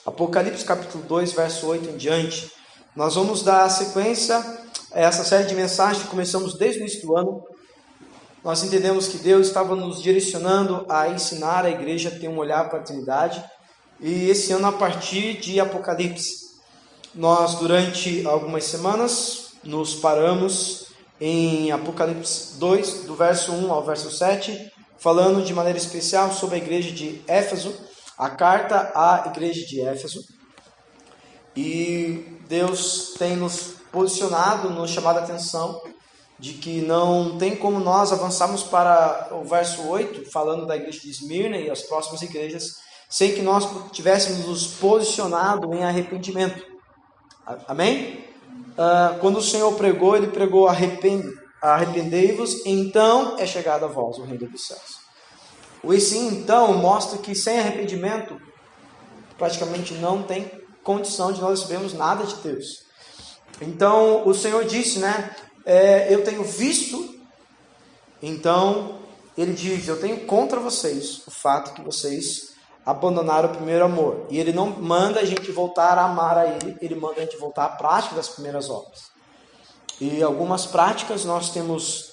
Apocalipse capítulo 2, verso 8 em diante. Nós vamos dar sequência a essa série de mensagens que começamos desde o início do ano. Nós entendemos que Deus estava nos direcionando a ensinar a igreja a ter um olhar para a eternidade. E esse ano, a partir de Apocalipse, nós durante algumas semanas nos paramos em Apocalipse 2, do verso 1 ao verso 7, falando de maneira especial sobre a igreja de Éfeso, a carta à igreja de Éfeso. E Deus tem nos posicionado, nos chamado a atenção de que não tem como nós avançarmos para o verso 8, falando da igreja de Esmirna e as próximas igrejas, sem que nós tivéssemos nos posicionado em arrependimento. Amém? Quando o Senhor pregou, Ele pregou arrependei-vos, então é chegado a vós o reino dos céus. O esse então mostra que sem arrependimento, praticamente não tem condição de nós recebermos nada de Deus. Então o Senhor disse, eu tenho visto, então Ele diz, eu tenho contra vocês o fato que vocês abandonaram o primeiro amor. E Ele não manda a gente voltar a amar a Ele, Ele manda a gente voltar à prática das primeiras obras. E algumas práticas nós temos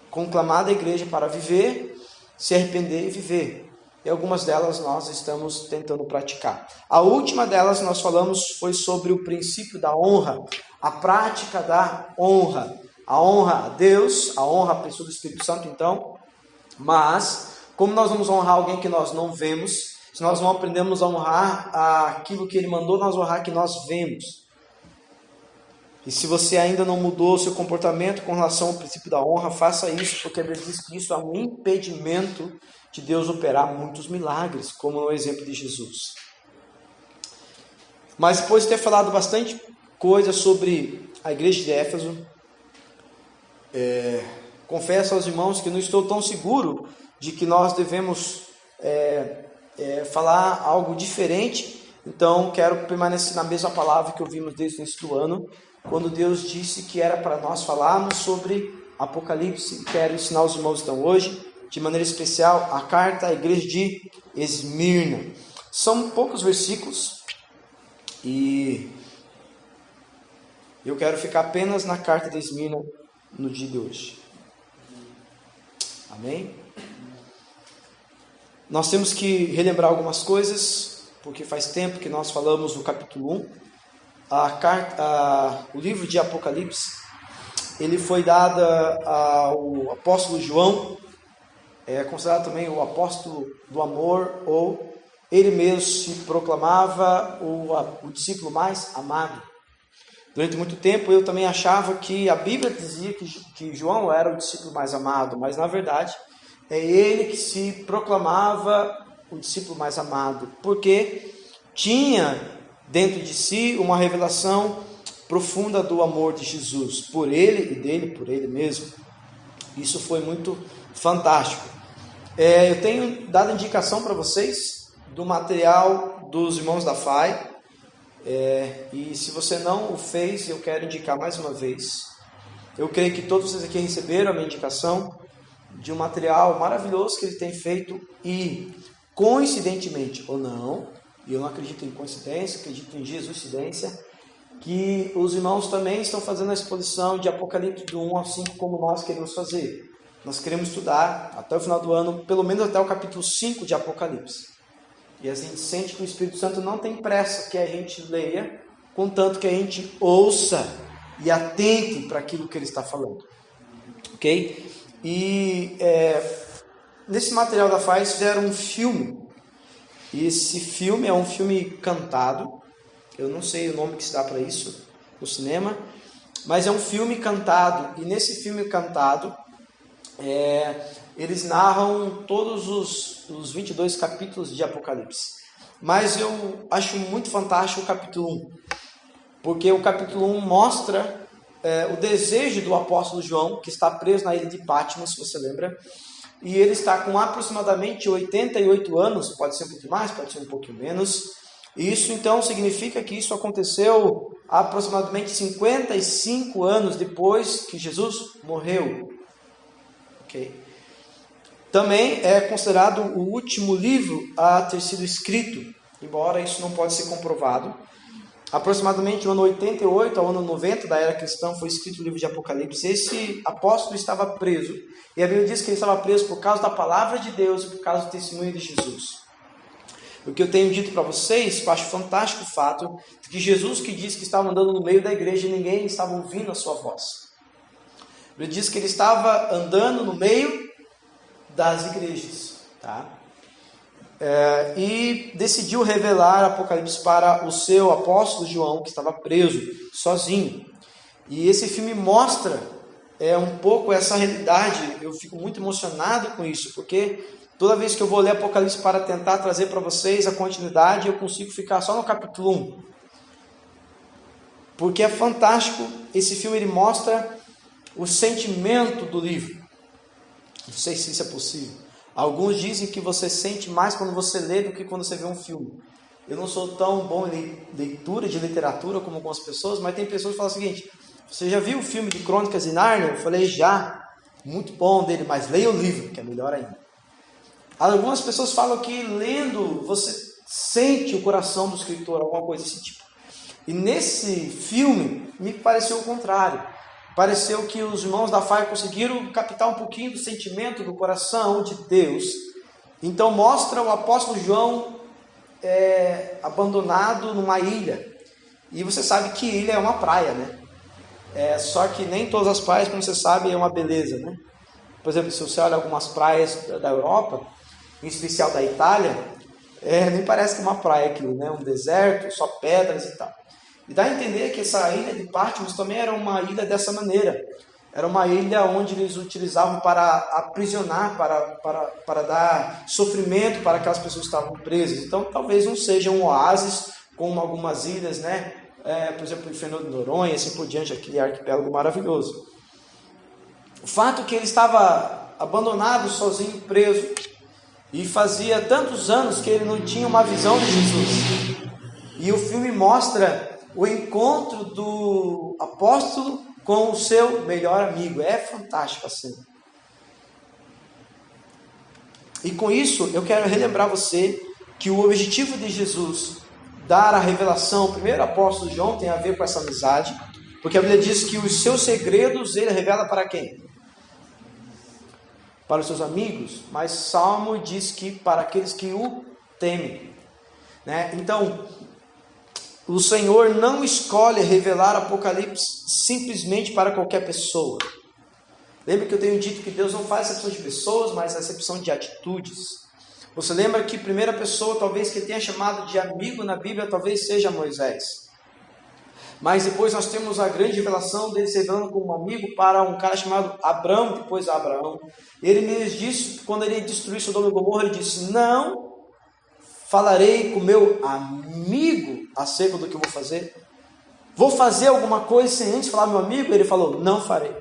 conclamado a igreja para viver, se arrepender e viver. E algumas delas nós estamos tentando praticar. A última delas nós falamos foi sobre o princípio da honra, a prática da honra. A honra a Deus, a honra à pessoa do Espírito Santo, então. Mas, como nós vamos honrar alguém que nós não vemos, se nós não aprendemos a honrar aquilo que Ele mandou nós honrar que nós vemos. E se você ainda não mudou o seu comportamento com relação ao princípio da honra, faça isso, porque a Bíblia diz que isso é um impedimento de Deus operar muitos milagres, como no exemplo de Jesus. Mas depois de ter falado bastante coisa sobre a igreja de Éfeso, confesso aos irmãos que não estou tão seguro de que nós devemos falar algo diferente. Então quero permanecer na mesma palavra que ouvimos desde o início do ano, quando Deus disse que era para nós falarmos sobre Apocalipse. Quero ensinar os irmãos então hoje, de maneira especial, a carta à igreja de Esmirna. São poucos versículos e eu quero ficar apenas na carta de Esmirna no dia de hoje. Amém? Nós temos que relembrar algumas coisas, porque faz tempo que nós falamos no capítulo 1. O livro de Apocalipse, ele foi dado ao apóstolo João, considerado também o apóstolo do amor, ou ele mesmo se proclamava o discípulo mais amado. Durante muito tempo eu também achava que a Bíblia dizia que João era o discípulo mais amado, mas na verdade é ele que se proclamava o discípulo mais amado, porque tinha dentro de si uma revelação profunda do amor de Jesus, por ele e dele, por ele mesmo. Isso foi muito fantástico. Eu tenho dado indicação para vocês do material dos irmãos da FAI, e se você não o fez, eu quero indicar mais uma vez. Eu creio que todos vocês aqui receberam a minha indicação de um material maravilhoso que ele tem feito, e coincidentemente ou não, e eu não acredito em coincidência, acredito em Jesuscidência, que os irmãos também estão fazendo a exposição de Apocalipse do 1 ao 5 como nós queremos fazer. Nós queremos estudar até o final do ano, pelo menos até o capítulo 5 de Apocalipse. E a gente sente que o Espírito Santo não tem pressa que a gente leia, contanto que a gente ouça e atente para aquilo que ele está falando. Ok? E nesse material da FAI fizeram um filme. E esse filme é um filme cantado. Eu não sei o nome que se dá para isso no cinema, mas é um filme cantado. E nesse filme cantado, eles narram todos os 22 capítulos de Apocalipse. Mas eu acho muito fantástico o capítulo 1, porque o capítulo 1 mostra o desejo do apóstolo João, que está preso na ilha de Patmos, se você lembra. E ele está com aproximadamente 88 anos, pode ser um pouquinho mais, pode ser um pouquinho menos. E isso então significa que isso aconteceu aproximadamente 55 anos depois que Jesus morreu. Okay. Também é considerado o último livro a ter sido escrito. embora isso não pode ser comprovado. Aproximadamente no ano 88 ao ano 90 da era cristã foi escrito o livro de Apocalipse. Esse apóstolo estava preso, e a Bíblia diz que ele estava preso por causa da palavra de Deus e por causa do testemunho de Jesus. O que eu tenho dito para vocês, eu acho fantástico o fato de que Jesus, que disse que estava andando no meio da igreja e ninguém estava ouvindo a sua voz. Ele diz que ele estava andando no meio das igrejas, tá? E decidiu revelar Apocalipse para o seu apóstolo João, que estava preso, sozinho. E esse filme mostra um pouco essa realidade. Eu fico muito emocionado com isso, porque toda vez que eu vou ler Apocalipse para tentar trazer para vocês a continuidade, eu consigo ficar só no capítulo 1. Porque é fantástico, esse filme ele mostra o sentimento do livro. Não sei se isso é possível. Alguns dizem que você sente mais quando você lê do que quando você vê um filme. Eu não sou tão bom em leitura de literatura como algumas pessoas, mas tem pessoas que falam o seguinte: você já viu o filme de Crônicas de Nárnia? Eu falei, já. Muito bom dele, mas leia o livro, que é melhor ainda. Algumas pessoas falam que lendo você sente o coração do escritor, alguma coisa desse tipo. E nesse filme me pareceu o contrário. Pareceu que os irmãos da FAI conseguiram captar um pouquinho do sentimento do coração de Deus. Então mostra o apóstolo João abandonado numa ilha. E você sabe que ilha é uma praia, né? Só que nem todas as praias, como você sabe, é uma beleza, né? Por exemplo, se você olha algumas praias da Europa, em especial da Itália, nem parece que é uma praia aquilo, né? Um deserto, só pedras e tal. E dá a entender que essa ilha de Patmos também era uma ilha dessa maneira. Era uma ilha onde eles utilizavam para aprisionar, para dar sofrimento para aquelas pessoas que estavam presas. Então, talvez não seja um oásis, como algumas ilhas, né? Por exemplo, o Fernando de Noronha, assim por diante, aquele arquipélago maravilhoso. O fato é que ele estava abandonado, sozinho, preso, e fazia tantos anos que ele não tinha uma visão de Jesus. E o filme mostra o encontro do apóstolo com o seu melhor amigo. É fantástico assim. E com isso, eu quero relembrar você que o objetivo de Jesus dar a revelação, o primeiro apóstolo João, tem a ver com essa amizade, porque a Bíblia diz que os seus segredos ele revela para quem? Para os seus amigos, mas Salmo diz que para aqueles que o temem, né? Então, o Senhor não escolhe revelar Apocalipse simplesmente para qualquer pessoa. Lembra que eu tenho dito que Deus não faz acepção de pessoas, mas acepção de atitudes. Você lembra que a primeira pessoa, talvez, que tenha chamado de amigo na Bíblia, talvez seja Moisés. Mas depois nós temos a grande revelação dele se revelando como um amigo para um cara chamado Abrão, depois Abraão. Ele mesmo disse, quando ele destruiu Sodoma e Gomorra, ele disse, não falarei com meu amigo acerca do que eu vou fazer. Vou fazer alguma coisa sem antes falar meu amigo? Ele falou, não farei.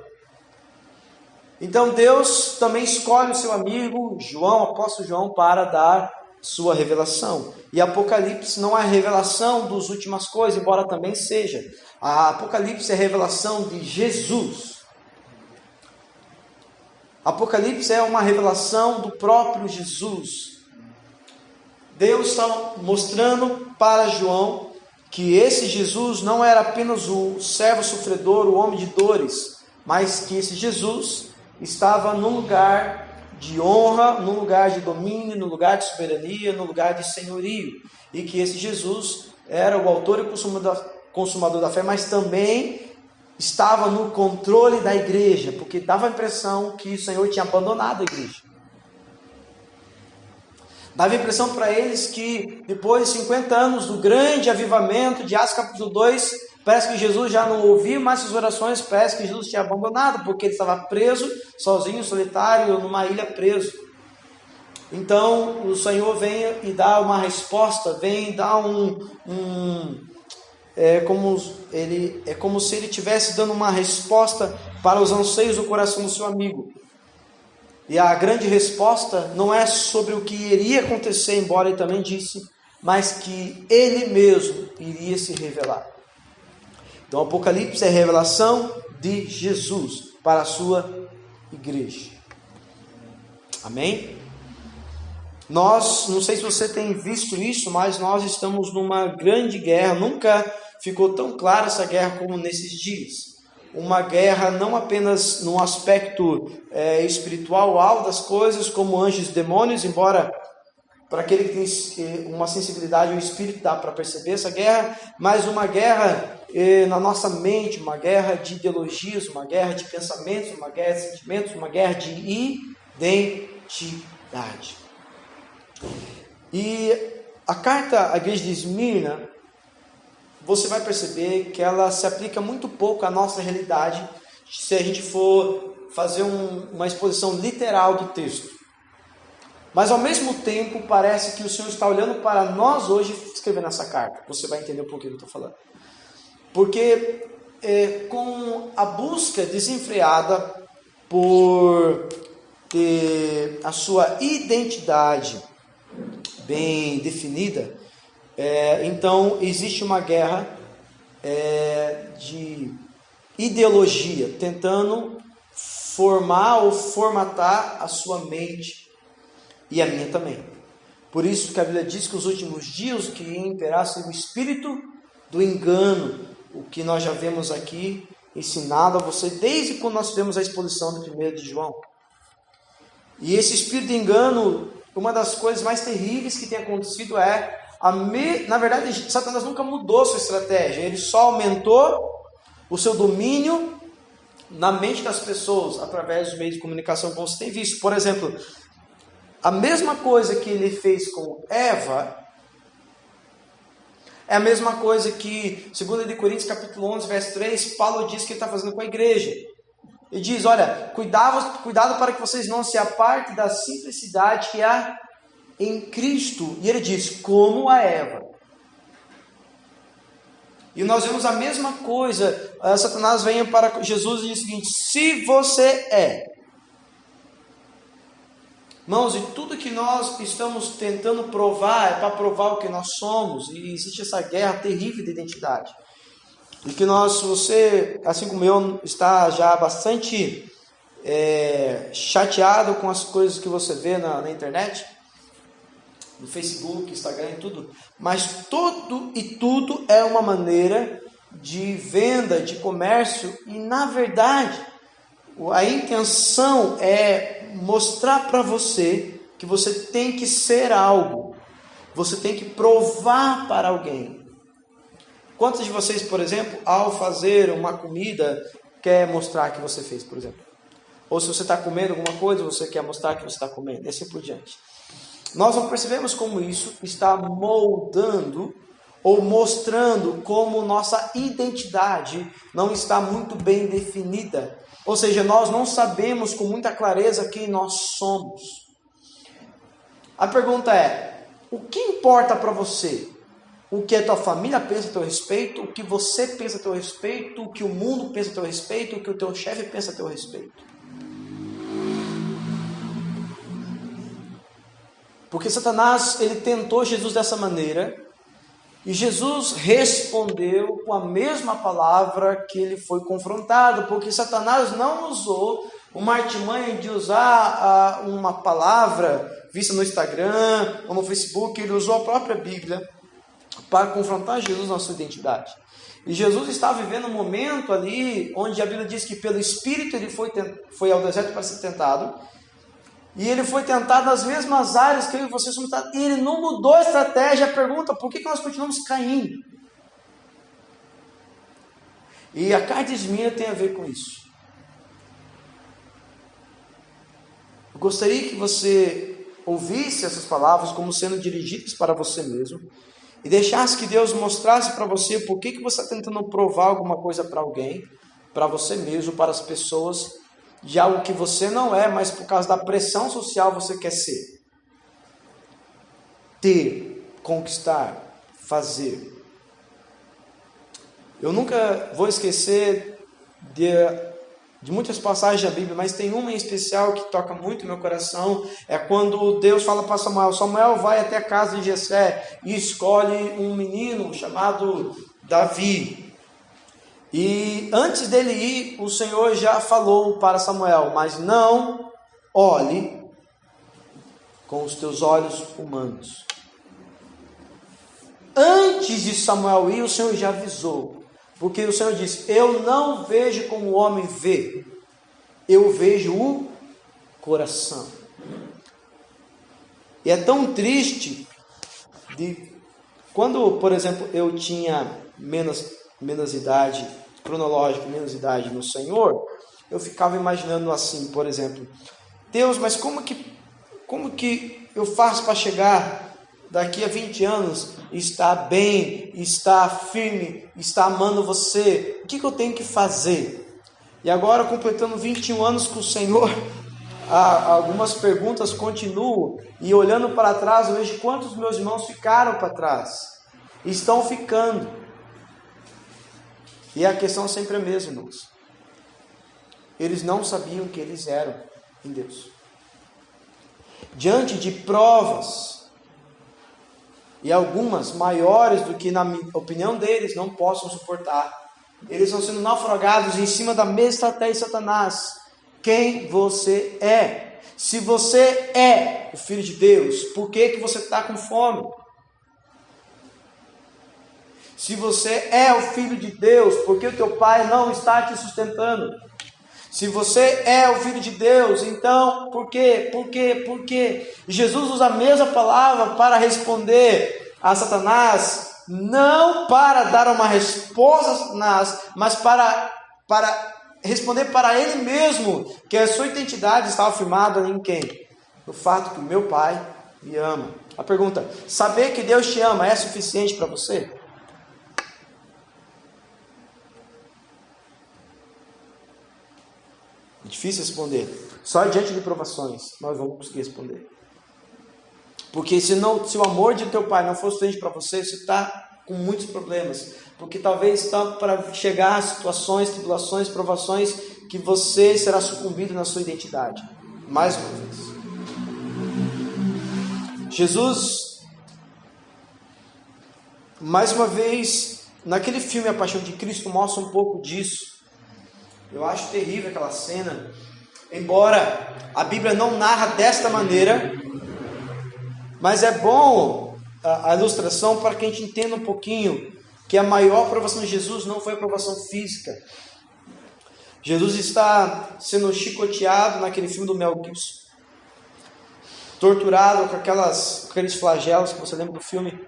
Então Deus também escolhe o seu amigo João, apóstolo João, para dar sua revelação. E Apocalipse não é a revelação das últimas coisas, embora também seja. A Apocalipse é a revelação de Jesus. Apocalipse é uma revelação do próprio Jesus. Deus está mostrando para João que esse Jesus não era apenas o servo sofredor, o homem de dores, mas que esse Jesus estava num lugar de honra, num lugar de domínio, num lugar de soberania, num lugar de senhorio. E que esse Jesus era o autor e consumador da fé, mas também estava no controle da igreja, porque dava a impressão que o Senhor tinha abandonado a igreja. Dava a impressão para eles que depois de 50 anos do grande avivamento de Atos capítulo 2, parece que Jesus já não ouvia mais suas orações, parece que Jesus tinha abandonado, porque ele estava preso, sozinho, solitário, numa ilha preso. Então o Senhor vem e dá uma resposta, vem dar é como se ele estivesse dando uma resposta para os anseios do coração do seu amigo. E a grande resposta não é sobre o que iria acontecer, embora ele também disse, mas que ele mesmo iria se revelar. Então, o Apocalipse é a revelação de Jesus para a sua igreja. Amém? Nós, não sei se você tem visto isso, mas nós estamos numa grande guerra. Nunca ficou tão clara essa guerra como nesses dias. Uma guerra não apenas no aspecto espiritual das coisas, como anjos e demônios, embora para aquele que tem uma sensibilidade, o espírito dá para perceber essa guerra, mas uma guerra na nossa mente, uma guerra de ideologias, uma guerra de pensamentos, uma guerra de sentimentos, uma guerra de identidade. E a carta à igreja de Esmirna, você vai perceber que ela se aplica muito pouco à nossa realidade, se a gente for fazer uma exposição literal do texto. Mas ao mesmo tempo, parece que o Senhor está olhando para nós hoje escrevendo essa carta. Você vai entender um pouquinho do que eu estou falando. Porque com a busca desenfreada por ter a sua identidade bem definida, então existe uma guerra de ideologia, tentando formar ou formatar a sua mente e a minha também. Por isso que a Bíblia diz que os últimos dias o que ia imperar seria o espírito do engano, o que nós já vemos aqui ensinado a você desde quando nós tivemos a exposição do 1 de João. E esse espírito de engano, uma das coisas mais terríveis que tem acontecido na verdade, Satanás nunca mudou sua estratégia, ele só aumentou o seu domínio na mente das pessoas, através dos meios de comunicação, como você tem visto. Por exemplo, a mesma coisa que ele fez com Eva, é a mesma coisa que, 2 Coríntios capítulo 11, verso 3, Paulo diz que ele está fazendo com a igreja. Ele diz, olha, cuidado para que vocês não se apartem da simplicidade que há em Cristo. E ele diz, como a Eva. E nós vemos a mesma coisa. Satanás vem para Jesus e diz o seguinte, se você irmãos, e tudo que nós estamos tentando provar é para provar o que nós somos. E existe essa guerra terrível de identidade. E que você, assim como eu, está já bastante chateado com as coisas que você vê na internet, no Facebook, Instagram e tudo. Mas tudo é uma maneira de venda, de comércio. E na verdade, a intenção é mostrar para você que você tem que ser algo. Você tem que provar para alguém. Quantos de vocês, por exemplo, ao fazer uma comida, quer mostrar que você fez, por exemplo? Ou se você está comendo alguma coisa, você quer mostrar que você está comendo, e assim por diante. Nós não percebemos como isso está moldando ou mostrando como nossa identidade não está muito bem definida. Ou seja, nós não sabemos com muita clareza quem nós somos. A pergunta é, o que importa para você? O que a tua família pensa a teu respeito, o que você pensa a teu respeito, o que o mundo pensa a teu respeito, o que o teu chefe pensa a teu respeito. Porque Satanás, ele tentou Jesus dessa maneira, e Jesus respondeu com a mesma palavra que ele foi confrontado, porque Satanás não usou uma artimanha de usar uma palavra vista no Instagram ou no Facebook, ele usou a própria Bíblia para confrontar Jesus na sua identidade. E Jesus está vivendo um momento ali onde a Bíblia diz que pelo Espírito ele foi ao deserto para ser tentado. E ele foi tentado nas mesmas áreas que eu e você somos tentados. E ele não mudou a estratégia. A pergunta, por que nós continuamos caindo? E a carta de Esmirna tem a ver com isso. Eu gostaria que você ouvisse essas palavras como sendo dirigidas para você mesmo. E deixasse que Deus mostrasse para você por que você está tentando provar alguma coisa para alguém, para você mesmo, para as pessoas, de algo que você não é, mas por causa da pressão social você quer ser. Ter, conquistar, fazer. Eu nunca vou esquecer de muitas passagens da Bíblia, mas tem uma em especial que toca muito meu coração. É quando Deus fala para Samuel, Samuel vai até a casa de Jessé e escolhe um menino chamado Davi. E antes dele ir, o Senhor já falou para Samuel, mas não olhe com os teus olhos humanos. Antes de Samuel ir, o Senhor já avisou. Porque o Senhor disse: eu não vejo como o homem vê, eu vejo o coração. E é tão triste quando, por exemplo, eu tinha menos idade cronológica, menos idade no Senhor, eu ficava imaginando assim, por exemplo: Deus, mas como que eu faço para chegar daqui a 20 anos e estar bem, estar firme, estar amando você? O que eu tenho que fazer? E agora, completando 21 anos com o Senhor, algumas perguntas continuam, e olhando para trás, eu vejo quantos meus irmãos ficaram para trás, estão ficando. E a questão sempre é a mesma, irmãos. Eles não sabiam que eles eram em Deus. Diante de provas, e algumas maiores do que na opinião deles não possam suportar, eles estão sendo naufragados em cima da mesma estratégia de Satanás. Quem você é? Se você é o Filho de Deus, por que você está com fome? Se você é o Filho de Deus, por que o teu pai não está te sustentando? Se você é o Filho de Deus, então, por quê? Por quê? Por quê? Jesus usa a mesma palavra para responder a Satanás, não para dar uma resposta a Satanás, mas para responder para ele mesmo, que a sua identidade estava firmada em quem? No fato que o meu pai me ama. A pergunta: saber que Deus te ama é suficiente para você? É difícil responder. Só diante de provações nós vamos conseguir responder. Porque se o amor de teu pai não for suficiente para você, você está com muitos problemas. Porque talvez está para chegar a situações, tribulações, provações, que você será sucumbido na sua identidade. Mais uma vez. Jesus, mais uma vez, naquele filme A Paixão de Cristo, mostra um pouco disso. Eu acho terrível aquela cena. Embora a Bíblia não narra desta maneira, mas é bom a ilustração para que a gente entenda um pouquinho que a maior provação de Jesus não foi a provação física. Jesus está sendo chicoteado naquele filme do Mel Gibson, torturado com aqueles flagelos que você lembra do filme.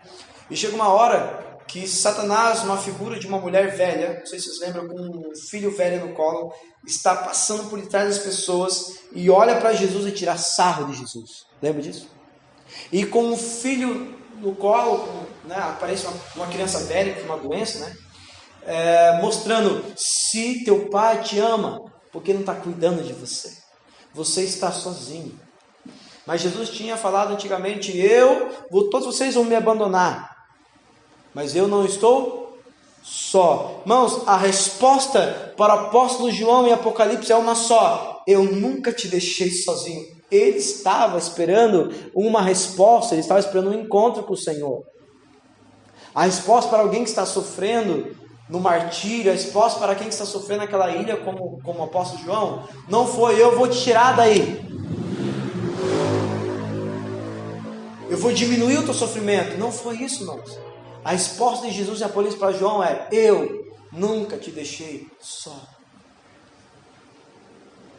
E chega uma hora que Satanás, uma figura de uma mulher velha, não sei se vocês lembram, com um filho velho no colo, está passando por detrás das pessoas e olha para Jesus e tira sarro de Jesus. Lembra disso? E com um filho no colo, né, aparece uma criança velha com uma doença, né, mostrando: se teu pai te ama, porque não está cuidando de você? Você está sozinho. Mas Jesus tinha falado antigamente: todos vocês vão me abandonar, mas eu não estou só. Irmãos, a resposta para o apóstolo João em Apocalipse é uma só: eu nunca te deixei sozinho. Ele estava esperando uma resposta, ele estava esperando um encontro com o Senhor. A resposta para alguém que está sofrendo no martírio, a resposta para quem está sofrendo naquela ilha, como o apóstolo João, não foi: eu vou te tirar daí, eu vou diminuir o teu sofrimento. Não foi isso, irmãos. A resposta de Jesus e Apocalipse para João é: eu nunca te deixei só.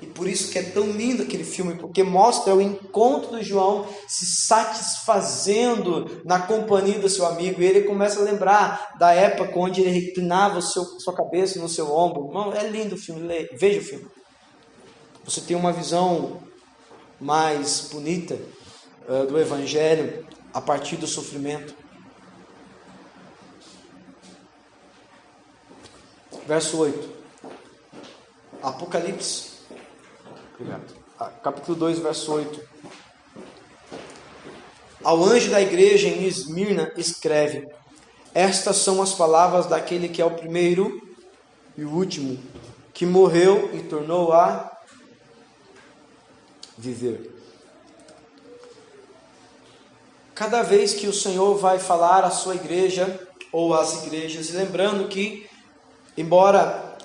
E por isso que é tão lindo aquele filme, porque mostra o encontro de João se satisfazendo na companhia do seu amigo. E ele começa a lembrar da época onde ele reclinava sua cabeça no seu ombro. Irmão, é lindo o filme, veja o filme. Você tem uma visão mais bonita do Evangelho a partir do sofrimento. Verso 8. Apocalipse. Obrigado. Capítulo 2, verso 8. Ao anjo da igreja em Esmirna escreve: estas são as palavras daquele que é o primeiro e o último, que morreu e tornou a viver. Cada vez que o Senhor vai falar à sua igreja, ou às igrejas, lembrando que, embora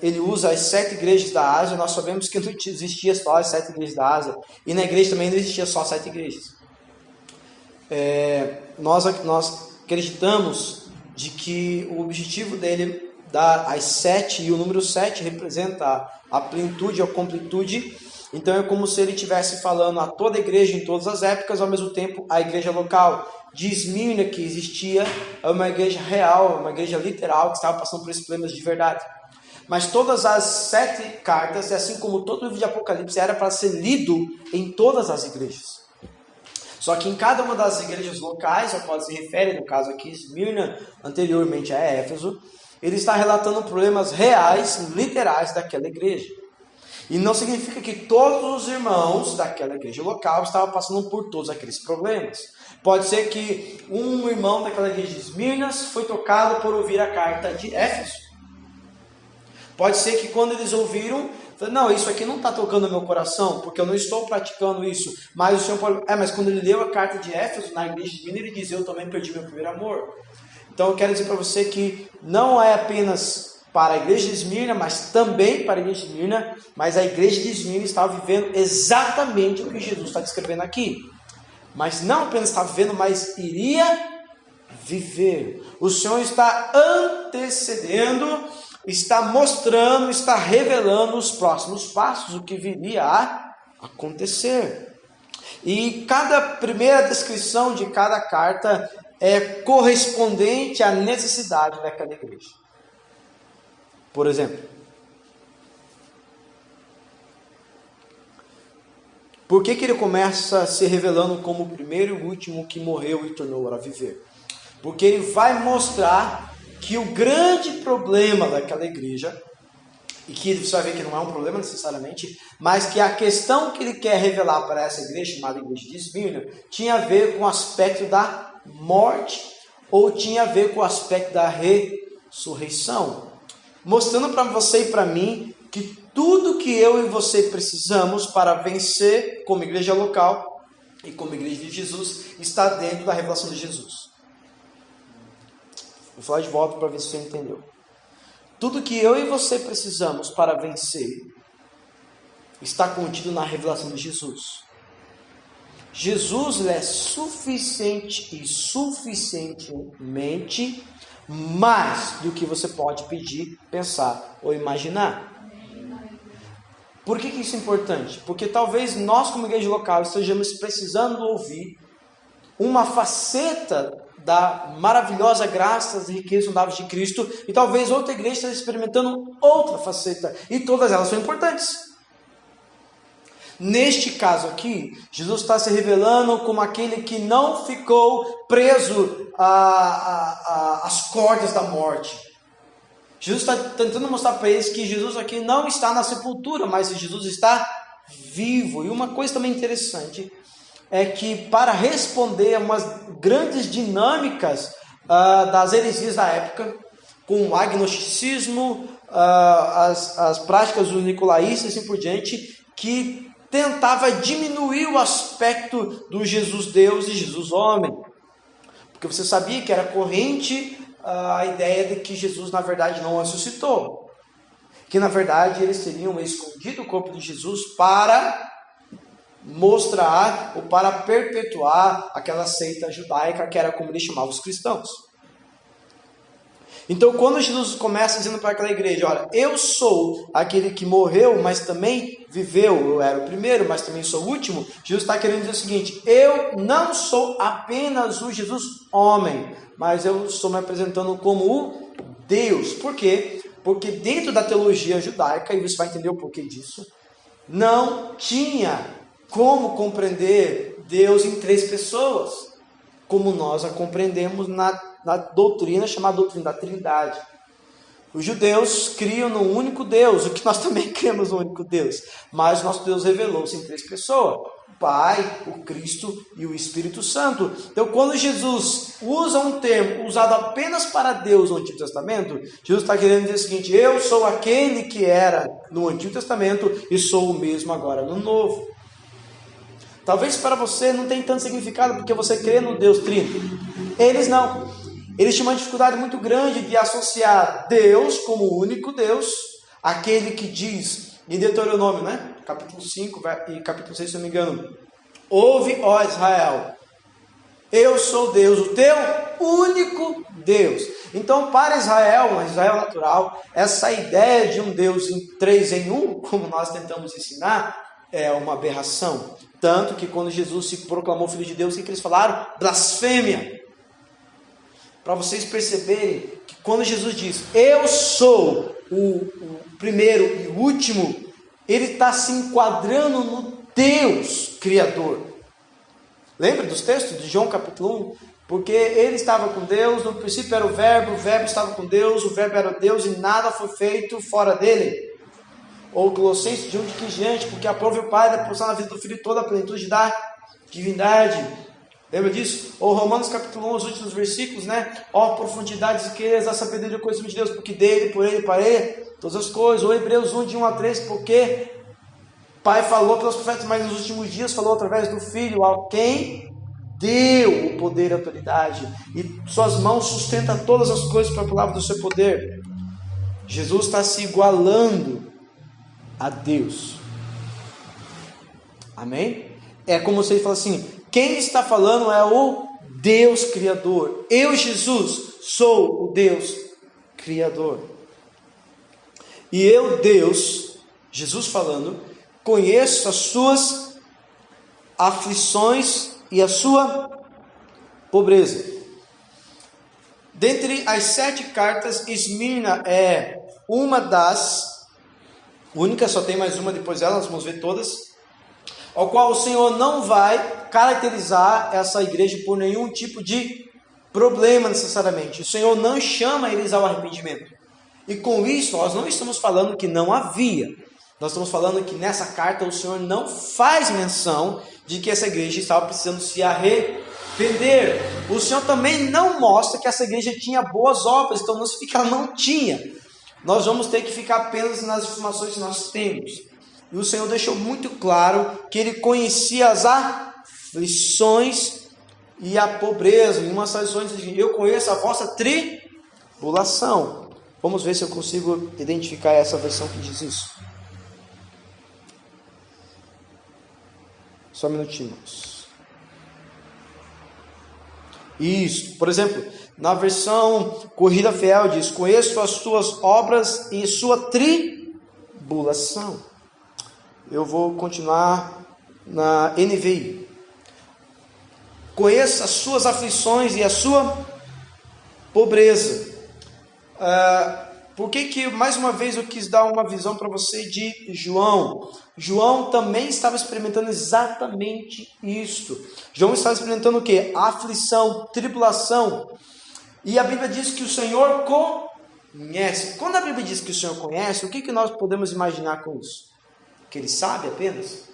ele usa as 7 igrejas da Ásia. Nós sabemos que não existia só as 7 igrejas da Ásia, e na igreja também não existia só 7 igrejas. Nós acreditamos de que o objetivo dele dar as 7, e o número 7 representa a plenitude, a completude. Então é como se ele estivesse falando a toda a igreja em todas as épocas, ao mesmo tempo a igreja local de Esmirna, que existia, é uma igreja real, uma igreja literal, que estava passando por esses problemas de verdade. Mas todas as 7 cartas, assim como todo o livro de Apocalipse, era para ser lido em todas as igrejas. Só que em cada uma das igrejas locais, ao qual se refere, no caso aqui Esmirna, anteriormente a Éfeso, ele está relatando problemas reais, literais daquela igreja. E não significa que todos os irmãos daquela igreja local estavam passando por todos aqueles problemas. Pode ser que um irmão daquela igreja de Esmirna foi tocado por ouvir a carta de Éfeso. Pode ser que quando eles ouviram, não, isso aqui não está tocando no meu coração, porque eu não estou praticando isso. Mas o Senhor pode... mas quando ele leu a carta de Éfeso, na igreja de Esmirna, ele diz, eu também perdi meu primeiro amor. Então eu quero dizer para você que não é apenas para a igreja de Esmirna, mas também para a igreja de Esmirna, mas a igreja de Esmirna estava vivendo exatamente o que Jesus está descrevendo aqui. Mas não apenas estava vivendo, mas iria viver. O Senhor está antecedendo, está mostrando, está revelando os próximos passos, o que viria a acontecer. E cada primeira descrição de cada carta é correspondente à necessidade daquela igreja. Por exemplo, por que ele começa se revelando como o primeiro e o último que morreu e tornou a viver? Porque ele vai mostrar que o grande problema daquela igreja, e que você vai ver que não é um problema necessariamente, mas que a questão que ele quer revelar para essa igreja, chamada igreja de Esmirna, tinha a ver com o aspecto da morte, ou tinha a ver com o aspecto da ressurreição. Mostrando para você e para mim que tudo que eu e você precisamos para vencer como igreja local e como igreja de Jesus está dentro da revelação de Jesus. Vou falar de volta para ver se você entendeu. Tudo que eu e você precisamos para vencer está contido na revelação de Jesus. Jesus é suficiente e suficientemente mais do que você pode pedir, pensar ou imaginar. Por que isso é importante? Porque talvez nós, como igreja local, estejamos precisando ouvir uma faceta da maravilhosa graça e riqueza inondável de Cristo, e talvez outra igreja esteja experimentando outra faceta, e todas elas são importantes. Neste caso aqui, Jesus está se revelando como aquele que não ficou preso às cordas da morte. Jesus está tentando mostrar para eles que Jesus aqui não está na sepultura, mas Jesus está vivo. E uma coisa também interessante é que para responder a umas grandes dinâmicas das heresias da época, com o agnosticismo, as práticas dos nicolaístas e assim por diante, que tentava diminuir o aspecto do Jesus Deus e Jesus homem. Porque você sabia que era corrente a ideia de que Jesus na verdade não ressuscitou. Que na verdade eles teriam escondido o corpo de Jesus para mostrar ou para perpetuar aquela seita judaica que era como eles chamavam os cristãos. Então, quando Jesus começa dizendo para aquela igreja, olha, eu sou aquele que morreu, mas também viveu, eu era o primeiro, mas também sou o último, Jesus está querendo dizer o seguinte, eu não sou apenas o Jesus homem, mas eu estou me apresentando como o Deus. Por quê? Porque dentro da teologia judaica, e você vai entender o porquê disso, não tinha como compreender Deus em 3 pessoas, como nós a compreendemos na doutrina chamada doutrina da Trindade. Os judeus criam no único Deus, o que nós também cremos no único Deus, mas nosso Deus revelou-se em 3 pessoas, o Pai, o Cristo e o Espírito Santo. Então, quando Jesus usa um termo usado apenas para Deus no Antigo Testamento, Jesus está querendo dizer o seguinte, eu sou aquele que era no Antigo Testamento e sou o mesmo agora no Novo. Talvez para você não tenha tanto significado porque você crê no Deus Trino. Eles não. Eles tinham uma dificuldade muito grande de associar Deus como o único Deus, aquele que diz em Deuteronômio, né? Capítulo 5 e capítulo 6, se não me engano: ouve, ó Israel, eu sou Deus, o teu único Deus. Então, para Israel natural, essa ideia de um Deus em 3 em 1, como nós tentamos ensinar, é uma aberração. Tanto que quando Jesus se proclamou Filho de Deus, o que eles falaram? Blasfêmia. Para vocês perceberem que quando Jesus diz, eu sou o primeiro e o último, ele está se enquadrando no Deus Criador. Lembra dos textos de João capítulo 1? Porque ele estava com Deus, no princípio era o verbo estava com Deus, o verbo era Deus e nada foi feito fora dele. Ou Colossenses de 1 de 15 diante, porque aprove o Pai da porção na vida do Filho toda a plenitude da divindade. Lembra disso? Ou Romanos capítulo 1, os últimos versículos, né? Ó, profundidades e riquezas, a sabedoria e o conhecimento de Deus, porque dele, por ele, para ele, todas as coisas. Ou Hebreus 1, de 1 a 3, porque Pai falou pelos profetas, mas nos últimos dias falou através do Filho, a quem deu o poder e a autoridade, e suas mãos sustentam todas as coisas pela palavra do seu poder. Jesus está se igualando a Deus. Amém? É como se ele fala assim, quem está falando é o Deus Criador. Eu, Jesus, sou o Deus Criador. E eu, Deus, Jesus falando, conheço as suas aflições e a sua pobreza. Dentre as 7 cartas, Esmirna é uma das únicas, só tem mais uma depois dela, nós vamos ver todas, ao qual o Senhor não vai caracterizar essa igreja por nenhum tipo de problema necessariamente. O Senhor não chama eles ao arrependimento. E com isso, nós não estamos falando que não havia. Nós estamos falando que nessa carta o Senhor não faz menção de que essa igreja estava precisando se arrepender. O Senhor também não mostra que essa igreja tinha boas obras, então não significa que ela não tinha. Nós vamos ter que ficar apenas nas informações que nós temos. E o Senhor deixou muito claro que Ele conhecia as aflições e a pobreza. Em uma das lições, eu conheço a vossa tribulação. Vamos ver se eu consigo identificar essa versão que diz isso. Só um minutinho. Isso, por exemplo, na versão Corrida Fiel diz, conheço as tuas obras e sua tribulação. Eu vou continuar na NVI. Conheço as suas aflições e a sua pobreza. Por que mais uma vez eu quis dar uma visão para você de João? João também estava experimentando exatamente isso. João estava experimentando o quê? Aflição, tribulação. E a Bíblia diz que o Senhor conhece. Quando a Bíblia diz que o Senhor conhece, o que nós podemos imaginar com isso? Que Ele sabe apenas?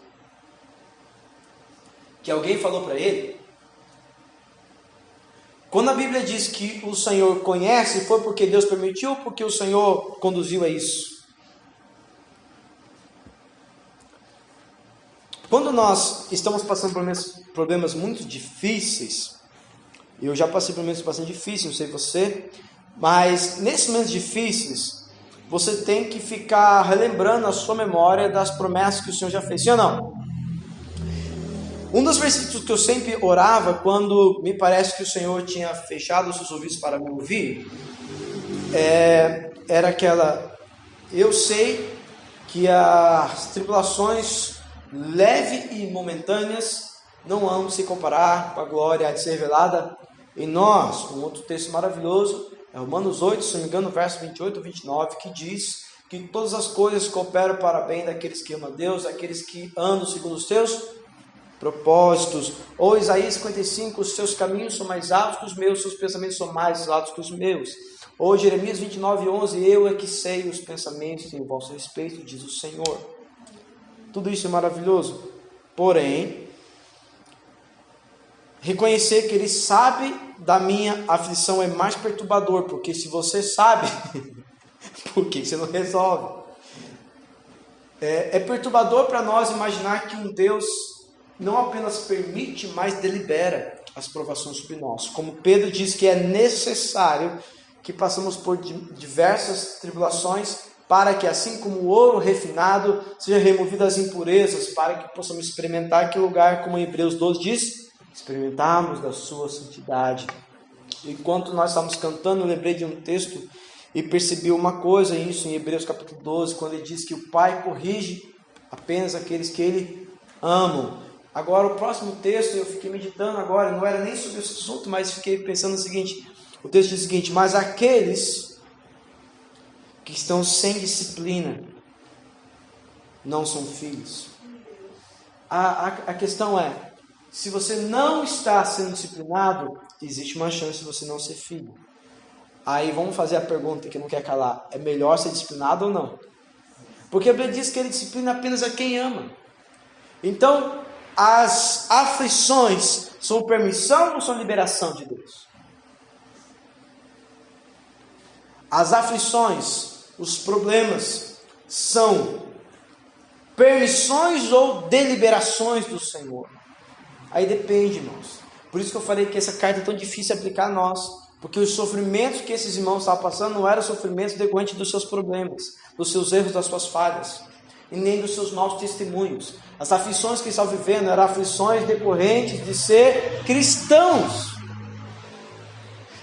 Que alguém falou para Ele? Quando a Bíblia diz que o Senhor conhece, foi porque Deus permitiu ou porque o Senhor conduziu a isso? Quando nós estamos passando por problemas muito difíceis, eu já passei por momentos bastante difíceis, não sei você, mas nesses momentos difíceis, você tem que ficar relembrando a sua memória das promessas que o Senhor já fez, sim ou não? Um dos versículos que eu sempre orava quando me parece que o Senhor tinha fechado os seus ouvidos para me ouvir, era aquela: eu sei que as tribulações leves e momentâneas não vão se comparar com a glória de ser revelada em nós. Um outro texto maravilhoso é Romanos 8, se não me engano, verso 28 e 29, que diz que todas as coisas cooperam para bem daqueles que amam a Deus, daqueles que andam segundo os teus propósitos. Ou Isaías 55, os seus caminhos são mais altos que os meus, seus pensamentos são mais altos que os meus. Ou Jeremias 29, 11, eu é que sei os pensamentos em vosso respeito, diz o Senhor. Tudo isso é maravilhoso. Porém, reconhecer que Ele sabe da minha aflição é mais perturbador, porque se você sabe, por que você não resolve? É perturbador para nós imaginar que um Deus não apenas permite, mas delibera as provações sobre nós. Como Pedro diz que é necessário que passemos por diversas tribulações, para que assim como o ouro refinado, seja removidas as impurezas, para que possamos experimentar que lugar, como em Hebreus 12 diz, experimentarmos da sua santidade. Enquanto nós estávamos cantando, eu lembrei de um texto e percebi uma coisa, isso em Hebreus capítulo 12, quando ele diz que o Pai corrige apenas aqueles que Ele amam. Agora o próximo texto, eu fiquei meditando agora, não era nem sobre esse assunto, mas fiquei pensando o seguinte, o texto diz o seguinte: mas aqueles que estão sem disciplina não são filhos. A questão é, se você não está sendo disciplinado, existe uma chance de você não ser filho. Aí vamos fazer a pergunta que não quer calar: é melhor ser disciplinado ou não? Porque a Bíblia diz que Ele disciplina apenas a quem ama. Então, as aflições são permissão ou são liberação de Deus? As aflições, os problemas, são permissões ou deliberações do Senhor? Aí depende, irmãos. Por isso que eu falei que essa carta é tão difícil de aplicar a nós. Porque os sofrimentos que esses irmãos estavam passando não eram sofrimentos decorrentes dos seus problemas, dos seus erros, das suas falhas, e nem dos seus maus testemunhos. As aflições que eles estavam vivendo eram aflições decorrentes de ser cristãos.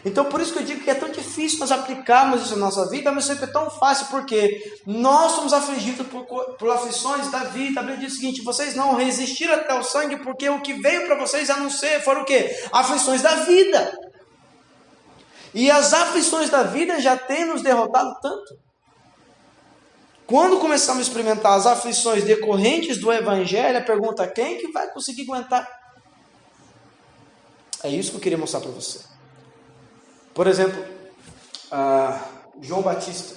Então por isso que eu digo que é tão difícil nós aplicarmos isso na nossa vida, mas sempre é tão fácil, porque nós somos afligidos por aflições da vida. A Bíblia diz o seguinte: vocês não resistiram até o sangue, porque o que veio para vocês a não ser, foram o quê? Aflições da vida. E as aflições da vida já têm nos derrotado tanto. Quando começamos a experimentar as aflições decorrentes do Evangelho, a pergunta: quem que vai conseguir aguentar? É isso que eu queria mostrar para você. Por exemplo, João Batista.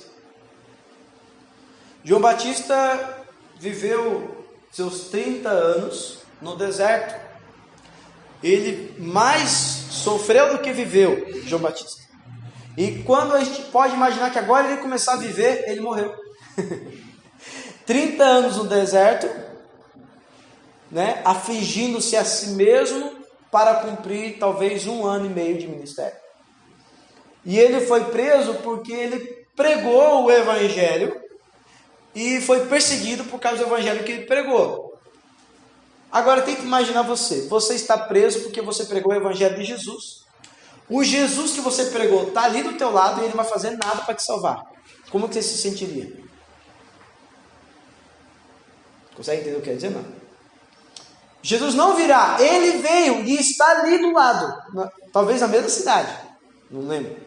João Batista viveu seus 30 anos no deserto. Ele mais sofreu do que viveu, João Batista. E quando a gente pode imaginar que agora ele ia começar a viver, ele morreu. 30 anos no deserto, né, afligindo-se a si mesmo para cumprir talvez 1 ano e meio de ministério. E ele foi preso porque ele pregou o Evangelho e foi perseguido por causa do Evangelho que ele pregou. Agora tente imaginar você está preso porque você pregou o Evangelho de Jesus. O Jesus que você pregou está ali do teu lado e ele não vai fazer nada para te salvar. Como que você se sentiria? Consegue entender o que eu quero dizer? Não. Jesus não virá, ele veio e está ali do lado, talvez na mesma cidade, não lembro.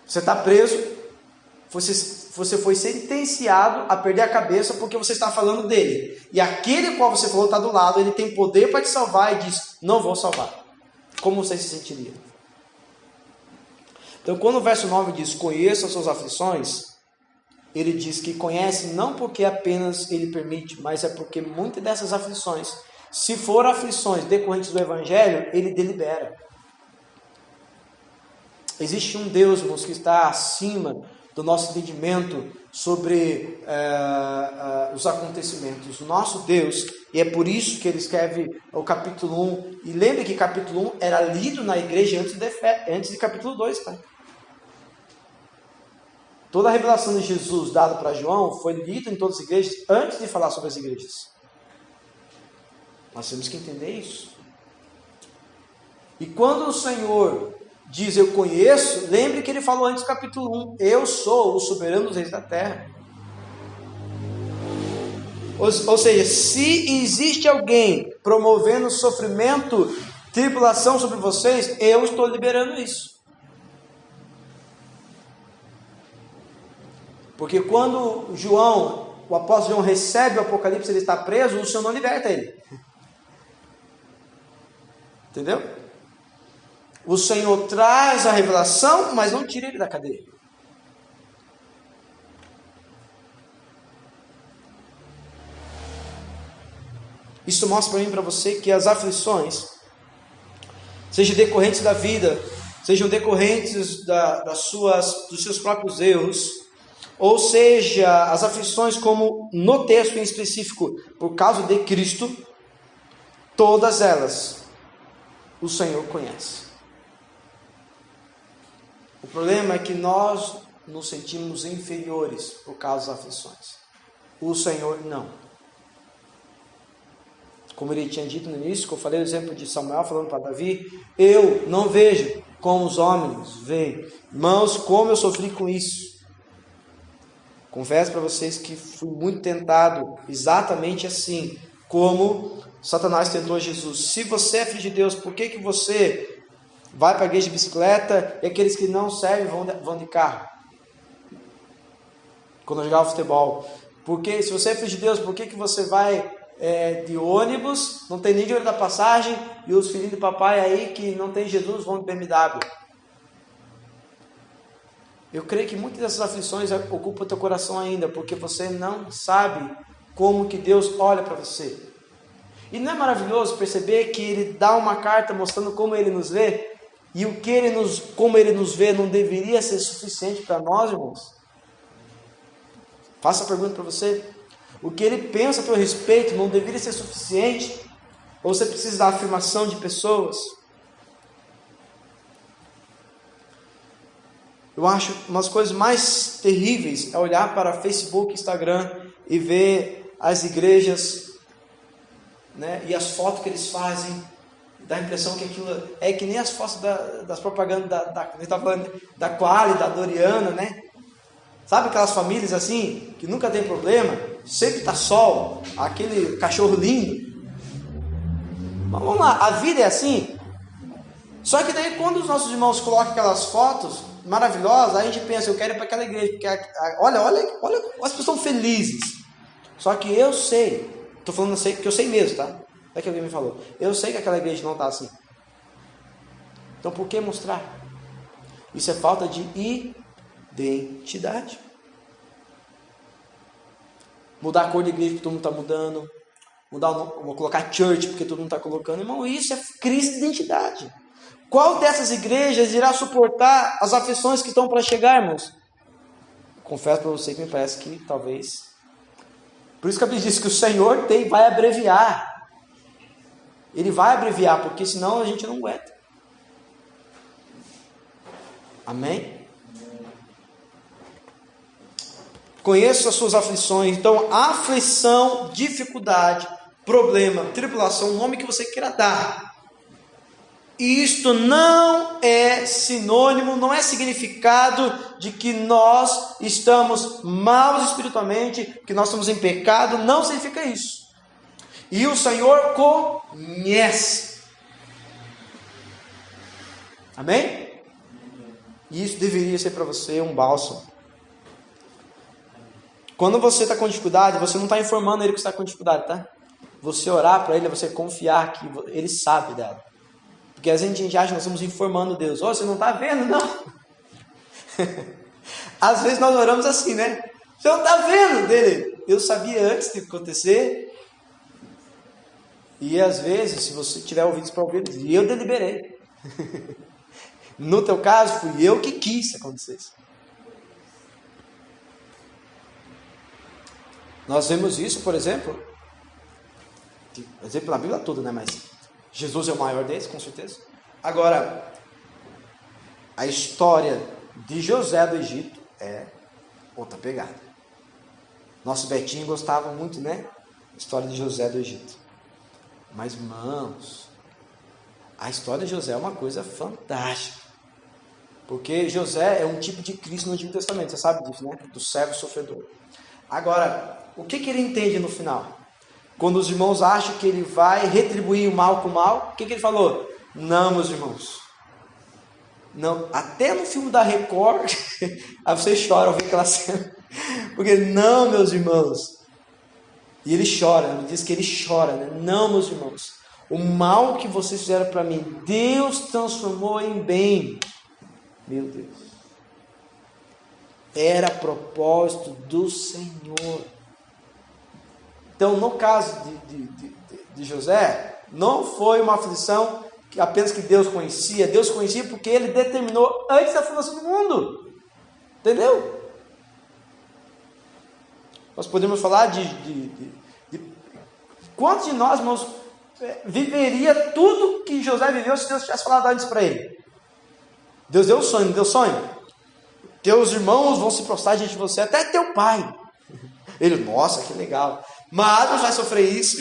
Você está preso, você foi sentenciado a perder a cabeça porque você está falando dele. E aquele qual você falou está do lado, ele tem poder para te salvar e diz: não vou salvar. Como você se sentiria? Então, quando o verso 9 diz: conheça as suas aflições, ele diz que conhece não porque apenas ele permite, mas é porque muitas dessas aflições, se for aflições decorrentes do Evangelho, ele delibera. Existe um Deus, irmãos, que está acima do nosso entendimento sobre os acontecimentos. O nosso Deus, e é por isso que ele escreve o capítulo 1. E lembre que capítulo 1 era lido na igreja antes de capítulo 2. Tá? Toda a revelação de Jesus dada para João foi lida em todas as igrejas antes de falar sobre as igrejas. Nós temos que entender isso. E quando o Senhor diz: eu conheço, lembre que ele falou antes do capítulo 1, eu sou o soberano dos reis da terra. Ou seja, se existe alguém promovendo sofrimento, tribulação sobre vocês, eu estou liberando isso. Porque quando o apóstolo João recebe o Apocalipse, ele está preso, o Senhor não liberta ele. Entendeu? O Senhor traz a revelação, mas não tira ele da cadeia. Isso mostra para mim e para você que as aflições, sejam decorrentes da vida, sejam decorrentes dos seus próprios erros, ou seja, as aflições como no texto em específico, por causa de Cristo, todas elas o Senhor conhece. O problema é que nós nos sentimos inferiores por causa das aflições. O Senhor não. Como ele tinha dito no início, que eu falei o exemplo de Samuel falando para Davi, eu não vejo como os homens veem. Irmãos, como eu sofri com isso. Confesso para vocês que fui muito tentado exatamente assim, como Satanás tentou Jesus. Se você é filho de Deus, por que você vai para a igreja de bicicleta e aqueles que não servem vão de carro? Quando eu jogava futebol. Porque se você é filho de Deus, por que você vai de ônibus, não tem nem dinheiro da passagem, e os filhinhos de papai aí que não tem Jesus vão de BMW? Eu creio que muitas dessas aflições ocupam o teu coração ainda, porque você não sabe como que Deus olha para você. E não é maravilhoso perceber que Ele dá uma carta mostrando como Ele nos vê, e como Ele nos vê não deveria ser suficiente para nós, irmãos? Faço a pergunta para você. O que Ele pensa a teu respeito não deveria ser suficiente? Ou você precisa da afirmação de pessoas? Eu acho uma das coisas mais terríveis é olhar para Facebook, Instagram e ver as igrejas, né, e as fotos que eles fazem. Dá a impressão que aquilo é que nem as fotos das propagandas da Quali, da Doriana, né? Sabe aquelas famílias assim, que nunca tem problema, sempre está sol, aquele cachorro lindo. Mas vamos lá, a vida é assim. Só que daí quando os nossos irmãos colocam aquelas fotos maravilhosas, a gente pensa, eu quero ir para aquela igreja, porque olha, as pessoas estão felizes. Só que eu sei, estou falando assim, que eu sei mesmo, tá? Não é que alguém me falou. Eu sei que aquela igreja não está assim. Então por que mostrar? Isso é falta de identidade. Mudar a cor da igreja porque todo mundo está mudando. Colocar church porque todo mundo está colocando. Irmão, isso é crise de identidade. Qual dessas igrejas irá suportar as aflições que estão para chegar, irmãos? Confesso para você que me parece que talvez. Por isso que a Bíblia diz que o Senhor vai abreviar. Ele vai abreviar, porque senão a gente não aguenta. Amém? Conheço as suas aflições. Então, aflição, dificuldade, problema, tribulação, o nome que você queira dar. E isto não é sinônimo, não é significado de que nós estamos maus espiritualmente, que nós estamos em pecado, não significa isso. E o Senhor conhece. Amém? E isso deveria ser para você um bálsamo. Quando você está com dificuldade, você não está informando ele que está com dificuldade, tá? Você orar para ele, é você confiar que ele sabe dela. Porque às vezes a gente acha que nós estamos informando Deus. Você não está vendo, não. Às vezes nós oramos assim, né? Você não está vendo dele. Eu sabia antes de acontecer. E às vezes, se você tiver ouvidos para ouvir, eu deliberei. No teu caso, fui eu que quis que acontecesse. Nós vemos isso, por exemplo na Bíblia toda, né? Mas Jesus é o maior deles, com certeza. Agora, a história de José do Egito é outra pegada. Nosso Betinho gostava muito, né? A história de José do Egito. Mas, irmãos, a história de José é uma coisa fantástica. Porque José é um tipo de Cristo no Antigo Testamento, você sabe disso, né? Do servo sofredor. Agora, o que ele entende no final? Quando os irmãos acham que ele vai retribuir o mal com o mal, o que ele falou? Não, meus irmãos. Não, até no filme da Record, aí você chora ao ver aquela cena. Porque não, meus irmãos. E ele chora, ele diz que ele chora, né? Não, meus irmãos. O mal que vocês fizeram para mim, Deus transformou em bem. Meu Deus. Era propósito do Senhor. Então, no caso de José, não foi uma aflição que apenas que Deus conhecia. Deus conhecia porque Ele determinou antes da fundação do mundo. Entendeu? Nós podemos falar de quantos de nós, irmãos, viveria tudo que José viveu se Deus tivesse falado antes para ele. Deus deu sonho, não deu sonho? Teus irmãos vão se prostrar diante de você, até teu pai. Ele, nossa, que legal. Mas não vai sofrer isso.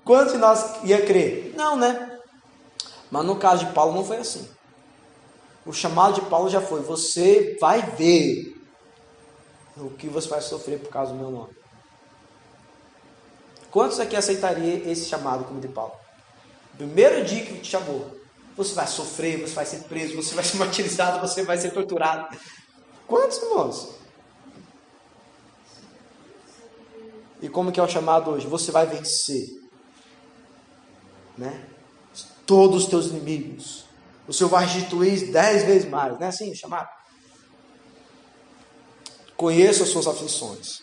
Quantos de nós ia crer? Não, né? Mas no caso de Paulo não foi assim. O chamado de Paulo já foi: você vai ver o que você vai sofrer por causa do meu nome. Quantos aqui aceitaria esse chamado como de Paulo? Primeiro dia que te chamou, você vai sofrer, você vai ser preso, você vai ser martirizado, você vai ser torturado. Quantos, irmãos? E como que é o chamado hoje? Você vai vencer, né? Todos os teus inimigos. O Senhor vai restituir 10 vezes mais. Não é assim o chamado? Conheça as suas aflições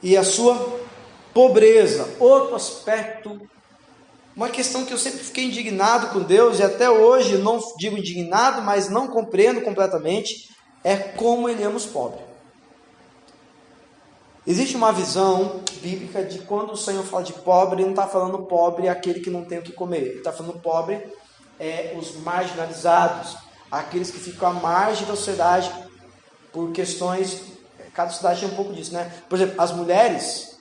e a sua pobreza. Outro aspecto, uma questão que eu sempre fiquei indignado com Deus, e até hoje não digo indignado, mas não compreendo completamente, é como Ele ama os pobres. Existe uma visão bíblica de quando o Senhor fala de pobre, Ele não está falando pobre aquele que não tem o que comer. Ele está falando pobre os marginalizados, aqueles que ficam à margem da sociedade por questões. Cada sociedade tem um pouco disso, né? Por exemplo, as mulheres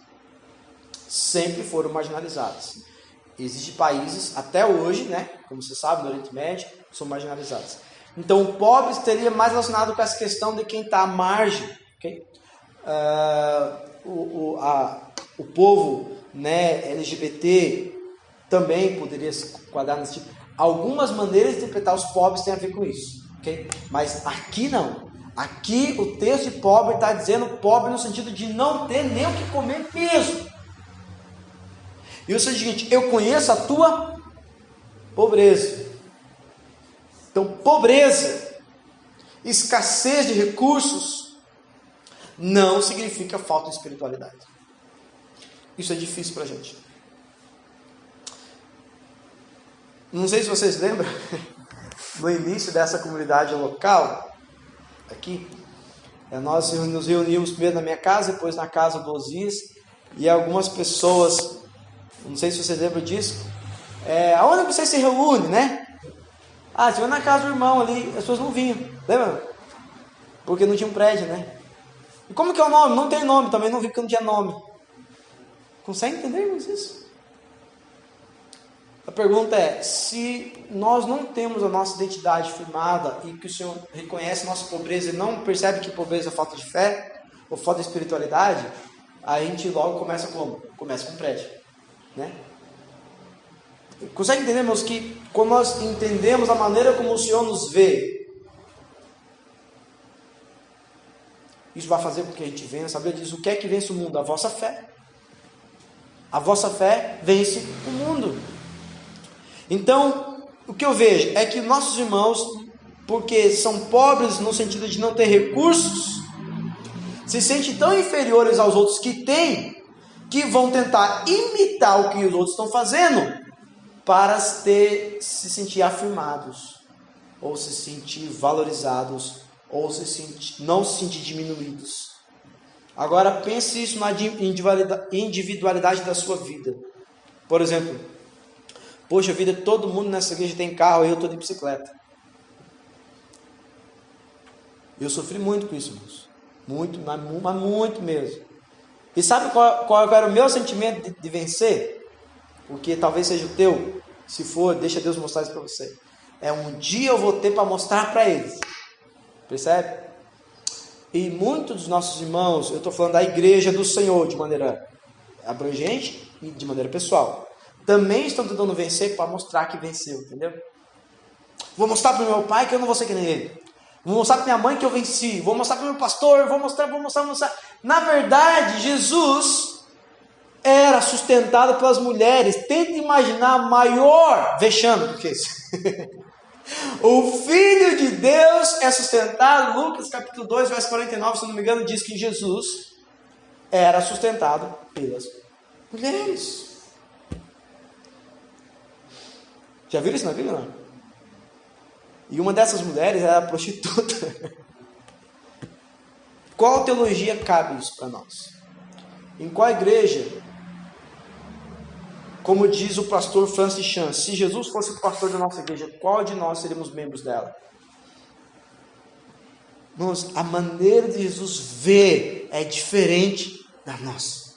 sempre foram marginalizadas. Existem países, até hoje, né? Como você sabe, no Oriente Médio, são marginalizados. Então, o pobre estaria mais relacionado com essa questão de quem está à margem. Okay? O povo, né, LGBT também poderia se enquadrar nesse tipo. Algumas maneiras de interpretar os pobres têm a ver com isso. Okay? Mas aqui não. Aqui o texto de pobre está dizendo pobre no sentido de não ter nem o que comer mesmo. E o seguinte: eu conheço a tua pobreza. Então, pobreza, escassez de recursos, não significa falta de espiritualidade. Isso é difícil para a gente. Não sei se vocês lembram, no início dessa comunidade local, aqui, nós nos reunimos primeiro na minha casa, depois na casa do Osias, e algumas pessoas, não sei se vocês lembram disso, aonde você se reúne, né? Você vai na casa do irmão ali, as pessoas não vinham, lembra? Porque não tinha um prédio, né? E como que é o nome? Não tem nome, também não vi porque não tinha nome. Consegue entender isso? A pergunta é, se nós não temos a nossa identidade firmada e que o Senhor reconhece a nossa pobreza e não percebe que pobreza é falta de fé ou falta de espiritualidade, a gente logo começa como? Começa com um prédio, né? Consegue entender, meus, que quando nós entendemos a maneira como o Senhor nos vê, isso vai fazer com que a gente vença. A Bíblia diz: o que é que vence o mundo? A vossa fé. A vossa fé vence o mundo. Então, o que eu vejo é que nossos irmãos, porque são pobres no sentido de não ter recursos, se sentem tão inferiores aos outros que têm, que vão tentar imitar o que os outros estão fazendo, para se sentir afirmados, ou se sentir valorizados, ou não se sentir diminuídos. Agora pense isso na individualidade da sua vida. Por exemplo, poxa vida, todo mundo nessa igreja tem carro e eu estou de bicicleta. Eu sofri muito com isso, irmãos. Muito, mas muito mesmo. E sabe qual era o meu sentimento de vencer? Porque talvez seja o teu. Se for, deixa Deus mostrar isso para você. Um dia eu vou ter para mostrar para eles. Percebe? E muitos dos nossos irmãos, eu estou falando da igreja do Senhor de maneira abrangente e de maneira pessoal, também estão tentando vencer para mostrar que venceu, entendeu? Vou mostrar para o meu pai que eu não vou ser que nem ele. Vou mostrar para minha mãe que eu venci. Vou mostrar para o meu pastor. Vou mostrar. Na verdade, Jesus era sustentado pelas mulheres. Tente imaginar maior vexame do que isso. O Filho de Deus é sustentado. Lucas capítulo 2, verso 49, se não me engano, diz que Jesus era sustentado pelas mulheres. Já viram isso na Bíblia, não? E uma dessas mulheres era prostituta. Qual teologia cabe isso para nós? Em qual igreja? como diz o pastor Francis Chan, se Jesus fosse o pastor da nossa igreja, qual de nós seríamos membros dela? Irmãos, a maneira de Jesus ver é diferente da nossa.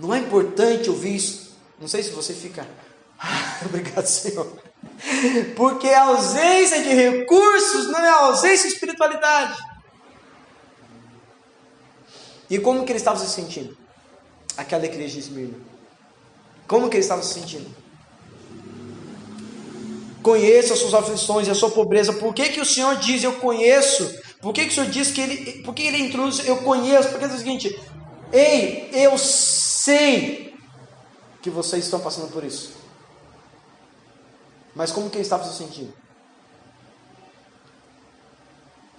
Não é importante ouvir isso. Não sei se você fica... Obrigado, Senhor. Porque a ausência de recursos não é a ausência de espiritualidade. E como que ele estava se sentindo? Aquela igreja de Esmirna. Como que ele estava se sentindo? Conheça as suas aflições e a sua pobreza. Por que que o Senhor diz eu conheço? Por que que o Senhor diz que ele... Por que ele introduz eu conheço? Porque é o seguinte... Ei, eu sei que vocês estão passando por isso. Mas como que ele estava se sentindo?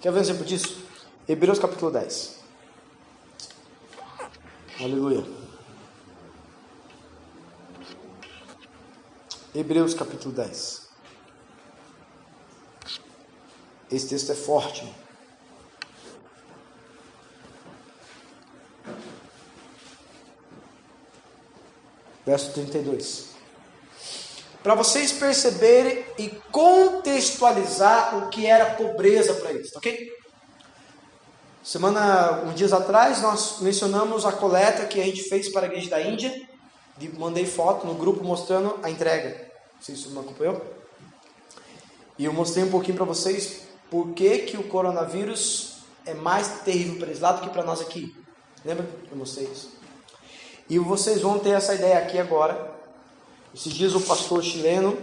Quer ver um exemplo disso? Hebreus capítulo 10. Aleluia. Hebreus capítulo 10. Esse texto é forte. Verso 32. Para vocês perceberem e contextualizar o que era pobreza para eles, ok? Uns dias atrás, nós mencionamos a coleta que a gente fez para a igreja da Índia. Mandei foto no grupo mostrando a entrega. Não sei se você não acompanhou. E eu mostrei um pouquinho para vocês por que o coronavírus é mais terrível para eles lá do que para nós aqui. Lembra que eu mostrei isso? E vocês vão ter essa ideia aqui agora. Esses dias o pastor chileno,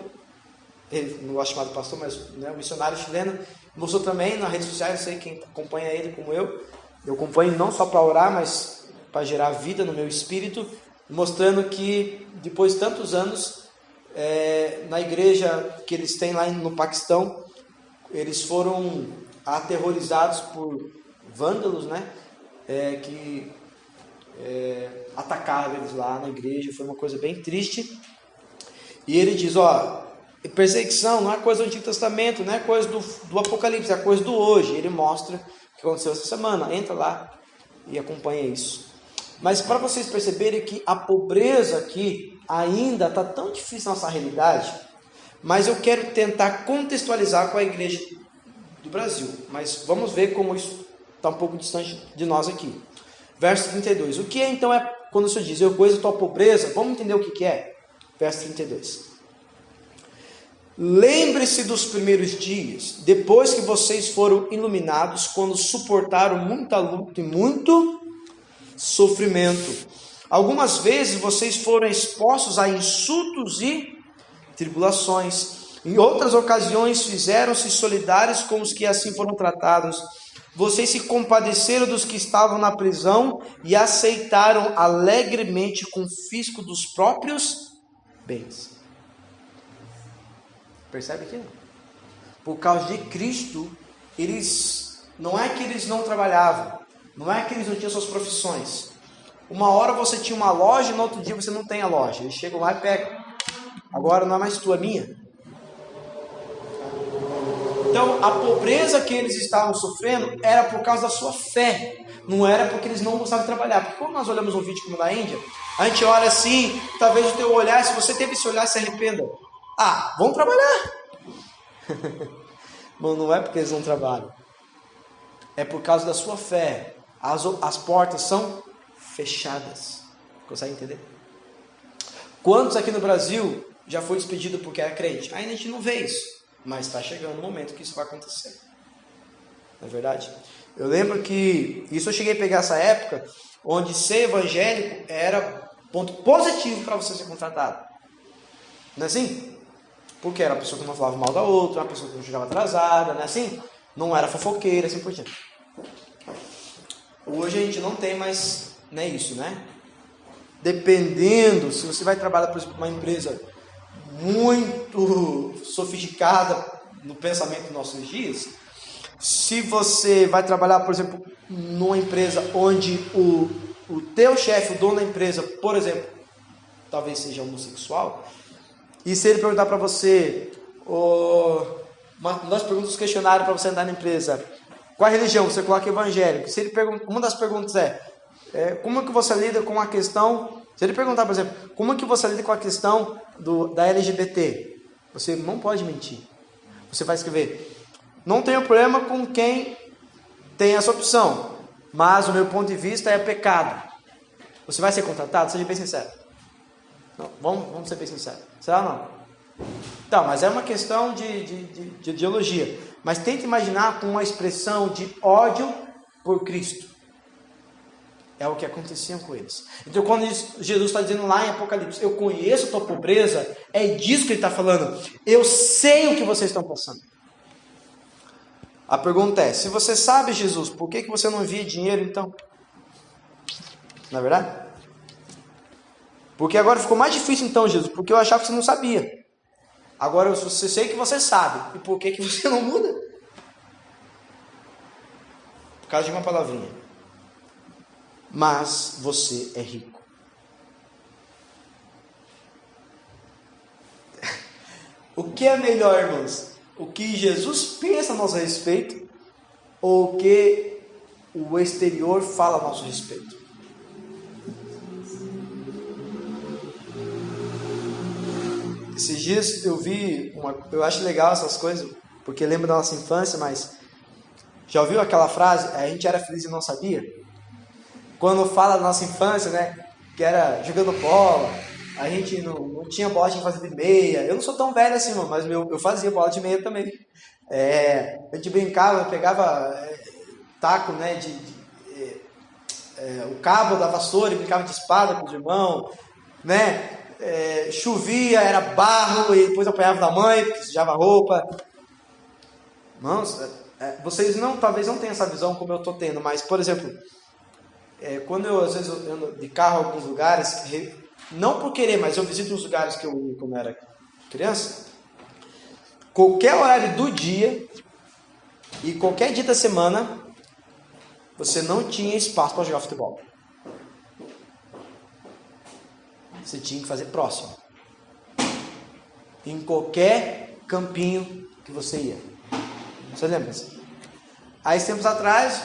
ele não gosta de chamar de pastor, mas o missionário chileno, mostrou também nas redes sociais, não sei quem acompanha ele como eu acompanho não só para orar, mas para gerar vida no meu espírito, mostrando que depois de tantos anos, na igreja que eles têm lá no Paquistão, eles foram aterrorizados por vândalos, né, que atacaram eles lá na igreja. Foi uma coisa bem triste. E ele diz, perseguição não é coisa do Antigo Testamento, não é coisa do Apocalipse, é coisa do hoje. Ele mostra o que aconteceu essa semana. Entra lá e acompanha isso. Mas para vocês perceberem que a pobreza aqui ainda está tão difícil na nossa realidade, mas eu quero tentar contextualizar com a igreja do Brasil. Mas vamos ver como isso está um pouco distante de nós aqui. Verso 32. O que então é quando o Senhor diz, eu conheço a tua pobreza? Vamos entender o que é? Verso 32. Lembre-se dos primeiros dias, depois que vocês foram iluminados, quando suportaram muita luta e muito sofrimento. Algumas vezes vocês foram expostos a insultos e tribulações. Em outras ocasiões fizeram-se solidários com os que assim foram tratados. Vocês se compadeceram dos que estavam na prisão e aceitaram alegremente o confisco dos próprios bens. Percebe aqui? Por causa de Cristo, não é que eles não trabalhavam, não é que eles não tinham suas profissões. Uma hora você tinha uma loja e no outro dia você não tem a loja. Eles chegam lá e pegam. Agora não é mais tua, é minha. Então, a pobreza que eles estavam sofrendo era por causa da sua fé. Não era porque eles não gostavam de trabalhar. Porque quando nós olhamos um vídeo como o da Índia, a gente olha assim, talvez o teu olhar, se você teve esse olhar, se arrependa. Vamos trabalhar. Mas não é porque eles não trabalham. É por causa da sua fé. As portas são fechadas. Consegue entender? Quantos aqui no Brasil já foi despedido porque era crente? Ainda a gente não vê isso. Mas está chegando o momento que isso vai acontecer. Não é verdade? Eu lembro que isso eu cheguei a pegar essa época onde ser evangélico era ponto positivo para você ser contratado. Não é assim? Porque era uma pessoa que não falava mal da outra, uma pessoa que não chegava atrasada, não é assim? Não era fofoqueira, assim por diante. Hoje a gente não tem mais isso, né? Dependendo, se você vai trabalhar, por exemplo, numa empresa muito sofisticada no pensamento dos nossos dias, se você vai trabalhar, por exemplo, numa empresa onde o teu chefe, o dono da empresa, por exemplo, talvez seja homossexual, e se ele perguntar para você, nós perguntamos os questionários para você andar na empresa, qual a religião? Você coloca evangélico. Se ele uma das perguntas como é que você lida com a questão, se ele perguntar, por exemplo, como é que você lida com a questão da LGBT? Você não pode mentir. Você vai escrever, não tenho problema com quem tem essa opção, mas o meu ponto de vista é pecado. Você vai ser contratado? Seja bem sincero. Não, vamos ser bem sinceros. Será ou não? Então, mas é uma questão de ideologia. Mas tente imaginar com uma expressão de ódio por Cristo. É o que acontecia com eles. Então, quando Jesus está dizendo lá em Apocalipse, eu conheço a tua pobreza, é disso que ele está falando. Eu sei o que vocês estão passando. A pergunta é, se você sabe, Jesus, por que você não envia dinheiro então? Não é verdade? Porque agora ficou mais difícil então, Jesus, porque eu achava que você não sabia. Agora eu sei que você sabe. E por que você não muda? Por causa de uma palavrinha. Mas você é rico. O que é melhor, irmãos? O que Jesus pensa a nosso respeito ou o que o exterior fala a nosso respeito? Esses dias eu vi, eu acho legal essas coisas, porque lembra da nossa infância, mas já ouviu aquela frase, a gente era feliz e não sabia? Quando fala da nossa infância, né, que era jogando bola, a gente não tinha bola, tinha que fazer de meia. Eu não sou tão velho assim, mas eu fazia bola de meia também. A gente brincava, pegava taco, né, o cabo da vassoura e brincava de espada com os irmãos, né? Chovia, era barro e depois apanhava da mãe, porque sujava a roupa. Irmãos, vocês talvez não tenham essa visão como eu estou tendo, mas, por exemplo, quando eu às vezes ando de carro em alguns lugares, não por querer, mas eu visito os lugares que eu ia quando eu era criança, qualquer horário do dia e qualquer dia da semana, você não tinha espaço para jogar futebol. Você tinha que fazer próximo. Em qualquer campinho que você ia. Você lembra disso? Há tempos atrás,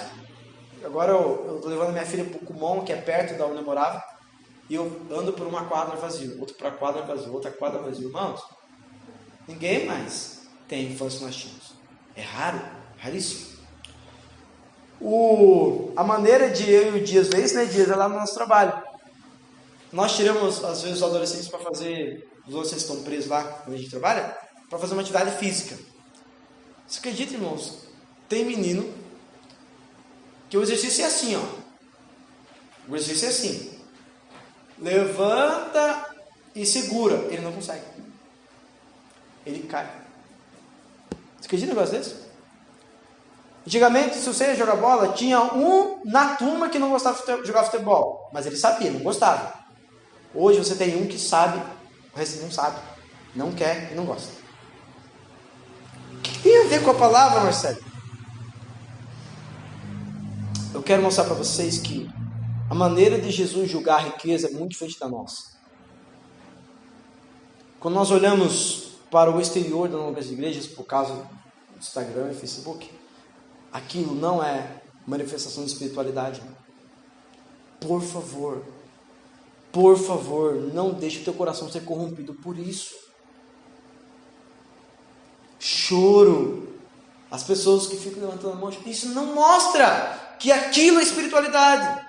agora eu estou levando minha filha para o Kumon, que é perto da onde eu morava, e eu ando por uma quadra vazia, outra para quadra vazia, outra quadra vazia. Irmãos, ninguém mais tem a infância que nós tínhamos. É raro, raríssimo. A maneira de eu e o Dias ver isso, né, Dias, é lá no nosso trabalho. Nós tiramos, às vezes, os adolescentes para fazer, os adolescentes estão presos lá, onde a gente trabalha, para fazer uma atividade física. Você acredita, irmãos? Tem menino que o exercício é assim, ó. O exercício é assim. Levanta e segura. Ele não consegue. Ele cai. Você acredita em um negócio desse? Antigamente, se você ia jogar bola, tinha um na turma que não gostava de jogar futebol. Mas ele sabia, não gostava. Hoje você tem um que sabe, o resto não sabe, não quer e não gosta. O que tem a ver com a palavra, Marcelo? Eu quero mostrar para vocês que a maneira de Jesus julgar a riqueza é muito diferente da nossa. Quando nós olhamos para o exterior das igrejas, por causa do Instagram e Facebook, aquilo não é manifestação de espiritualidade. Por favor, não deixe o teu coração ser corrompido por isso. Choro. As pessoas que ficam levantando a mão, isso não mostra que aquilo é espiritualidade.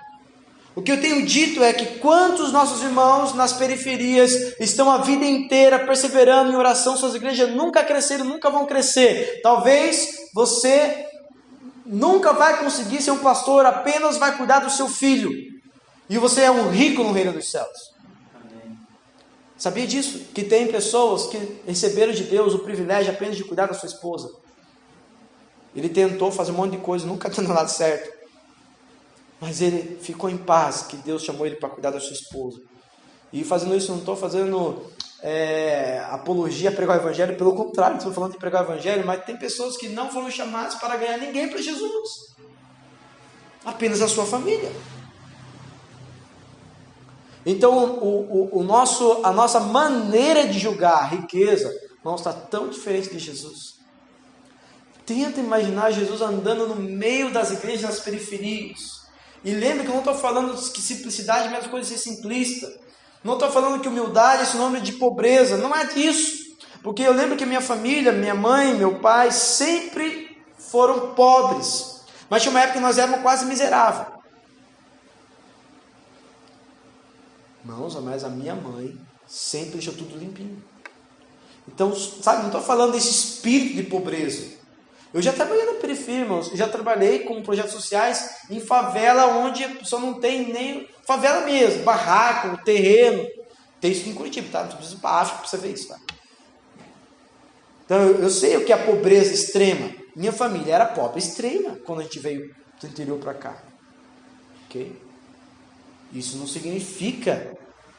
O que eu tenho dito é que quantos nossos irmãos nas periferias estão a vida inteira perseverando em oração, suas igrejas nunca cresceram, nunca vão crescer. Talvez você nunca vai conseguir ser um pastor, apenas vai cuidar do seu filho. E você é um rico no reino dos céus. Amém. Sabia disso? Que tem pessoas que receberam de Deus o privilégio apenas de cuidar da sua esposa. Ele tentou fazer um monte de coisa, nunca deu nada certo. Mas ele ficou em paz, que Deus chamou ele para cuidar da sua esposa. E fazendo isso, não estou fazendo apologia a pregar o evangelho, pelo contrário, estou falando de pregar o evangelho, mas tem pessoas que não foram chamadas para ganhar ninguém para Jesus. Apenas a sua família. Então, a nossa maneira de julgar a riqueza não está tão diferente de Jesus. Tenta imaginar Jesus andando no meio das igrejas, nas periferias. E lembre que eu não estou falando que simplicidade é a mesma coisa de ser simplista. Não estou falando que humildade é sinônimo de pobreza, não é disso. Porque eu lembro que minha família, minha mãe, meu pai, sempre foram pobres. Mas tinha uma época que nós éramos quase miseráveis. Irmãos, mas a minha mãe sempre deixou tudo limpinho. Então, sabe, não estou falando desse espírito de pobreza. Eu já trabalhei na periferia, irmãos. Eu já trabalhei com projetos sociais em favela, onde a pessoa não tem nem... Favela mesmo, barraco, terreno. Tem isso em Curitiba, tá? Não precisa ir para a África para você ver isso, tá? Então, eu sei o que é a pobreza extrema. Minha família era pobre extrema quando a gente veio do interior para cá. Ok? Isso não significa...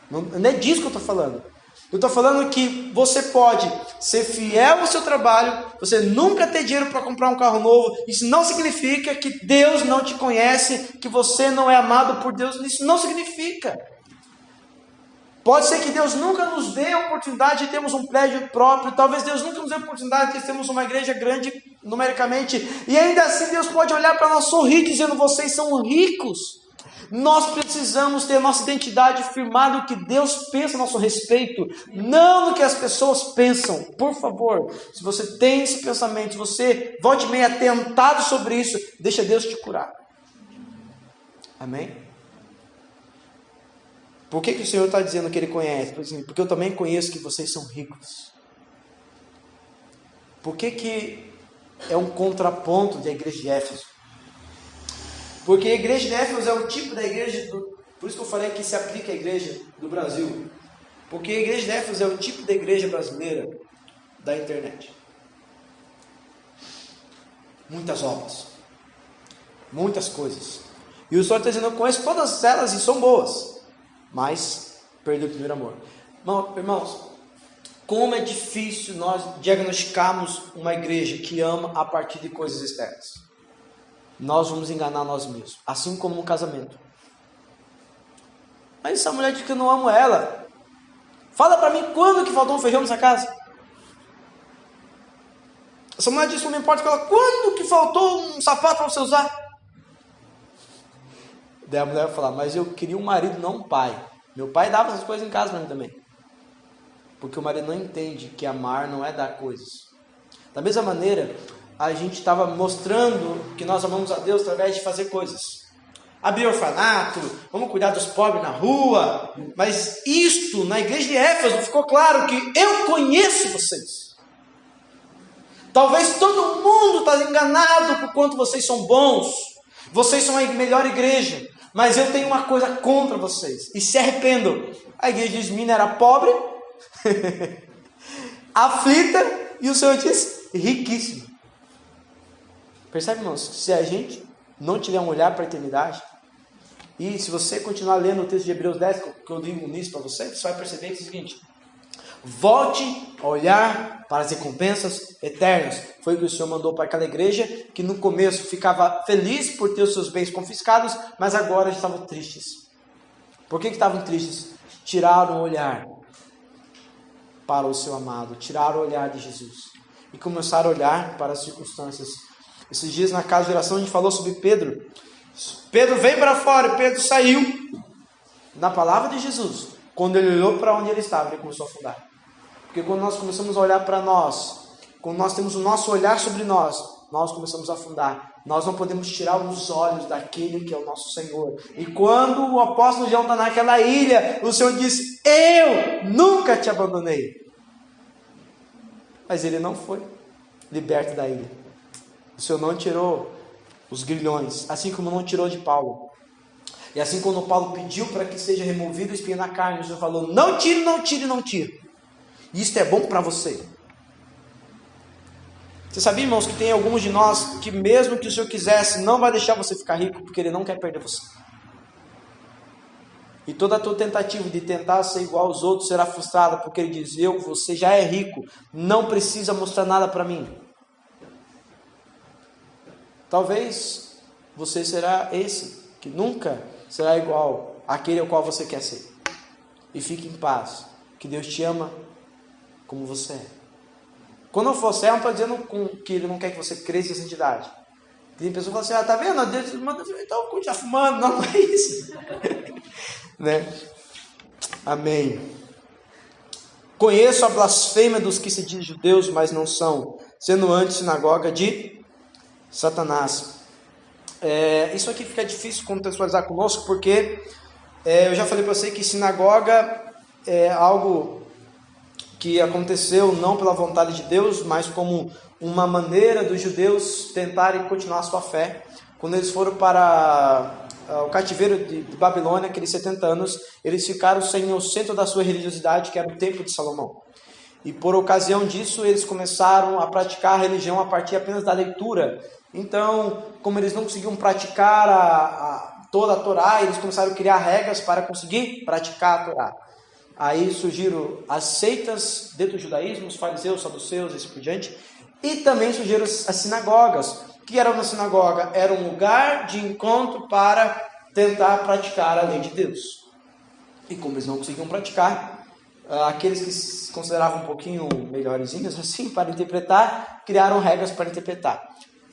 Não é disso que eu estou falando. Eu estou falando que você pode ser fiel ao seu trabalho, você nunca ter dinheiro para comprar um carro novo. Isso não significa que Deus não te conhece, que você não é amado por Deus. Isso não significa. Pode ser que Deus nunca nos dê a oportunidade de termos um prédio próprio. Talvez Deus nunca nos dê a oportunidade de termos uma igreja grande numericamente. E ainda assim Deus pode olhar para nós sorrir dizendo: vocês são ricos. Nós precisamos ter nossa identidade firmada no que Deus pensa a nosso respeito, não no que as pessoas pensam. Por favor, se você tem esse pensamento, se você volte meio atentado sobre isso, deixa Deus te curar. Amém? Por que o Senhor está dizendo que Ele conhece? Porque eu também conheço que vocês são ricos. Por que é um contraponto da igreja de Éfeso? Porque a igreja de Éfeso é o tipo da igreja, por isso que eu falei que se aplica à igreja do Brasil. Porque a igreja de Éfeso é o tipo da igreja brasileira da internet. Muitas obras, muitas coisas. E o Senhor está dizendo: eu conheço todas elas e são boas, mas perdeu o primeiro amor. Irmãos, como é difícil nós diagnosticarmos uma igreja que ama a partir de coisas externas. Nós vamos enganar nós mesmos, assim como no casamento. Mas essa mulher diz que eu não amo ela. Fala para mim quando que faltou um feijão nessa casa. Essa mulher diz que não me importa, quando que faltou um sapato para você usar. Daí a mulher vai falar: mas eu queria um marido, não um pai. Meu pai dava essas coisas em casa para mim também. Porque o marido não entende que amar não é dar coisas. Da mesma maneira, a gente estava mostrando que nós amamos a Deus através de fazer coisas. Abrir orfanato, vamos cuidar dos pobres na rua. Mas isto, na igreja de Éfeso, ficou claro que eu conheço vocês. Talvez todo mundo está enganado por quanto vocês são bons. Vocês são a melhor igreja. Mas eu tenho uma coisa contra vocês. E se arrependam. A igreja de Esmina era pobre, aflita, e o Senhor diz: riquíssimo. Percebe, irmãos? Se a gente não tiver um olhar para a eternidade, e se você continuar lendo o texto de Hebreus 10, que eu li no início para você vai perceber que é o seguinte: volte a olhar para as recompensas eternas. Foi o que o Senhor mandou para aquela igreja, que no começo ficava feliz por ter os seus bens confiscados, mas agora estavam tristes. Por que estavam tristes? Tiraram o olhar para o seu amado, tiraram o olhar de Jesus, e começaram a olhar para as circunstâncias. Esses dias na casa de oração a gente falou sobre Pedro. Pedro veio para fora, Pedro saiu. Na palavra de Jesus, quando ele olhou para onde ele estava, ele começou a afundar. Porque quando nós começamos a olhar para nós, quando nós temos o nosso olhar sobre nós, nós começamos a afundar. Nós não podemos tirar os olhos daquele que é o nosso Senhor. E quando o apóstolo João está naquela ilha, o Senhor diz: eu nunca te abandonei. Mas ele não foi liberto da ilha. O Senhor não tirou os grilhões, assim como não tirou de Paulo. E assim quando Paulo pediu para que seja removido o espinho na carne, o Senhor falou: não tire, não tire, não tire. Isto é bom para você. Você sabia, irmãos, que tem alguns de nós que mesmo que o Senhor quisesse, não vai deixar você ficar rico, porque Ele não quer perder você. E toda a tua tentativa de tentar ser igual aos outros será frustrada, porque Ele diz: você já é rico, não precisa mostrar nada para mim. Talvez você será esse, que nunca será igual àquele ao qual você quer ser. E fique em paz, que Deus te ama como você é. Quando eu for céu, não estou dizendo que Ele não quer que você cresça em santidade. Tem pessoas que falam assim: tá vendo? Deus manda, então continua fumando. Não é isso. Né? Amém. Conheço a blasfêmia dos que se dizem judeus, mas não são, sendo antes sinagoga de Satanás. Isso aqui fica difícil contextualizar conosco, porque eu já falei para você que sinagoga é algo que aconteceu não pela vontade de Deus, mas como uma maneira dos judeus tentarem continuar a sua fé. Quando eles foram para o cativeiro de Babilônia, aqueles 70 anos, eles ficaram sem o centro da sua religiosidade, que era o Templo de Salomão. E por ocasião disso, eles começaram a praticar a religião a partir apenas da leitura. Então, como eles não conseguiam praticar toda a Torá, eles começaram a criar regras para conseguir praticar a Torá. Aí surgiram as seitas dentro do judaísmo, os fariseus, saduceus e assim por diante. E também surgiram as sinagogas. O que era uma sinagoga? Era um lugar de encontro para tentar praticar a lei de Deus. E como eles não conseguiam praticar, aqueles que se consideravam um pouquinho melhorzinhos assim para interpretar, criaram regras para interpretar.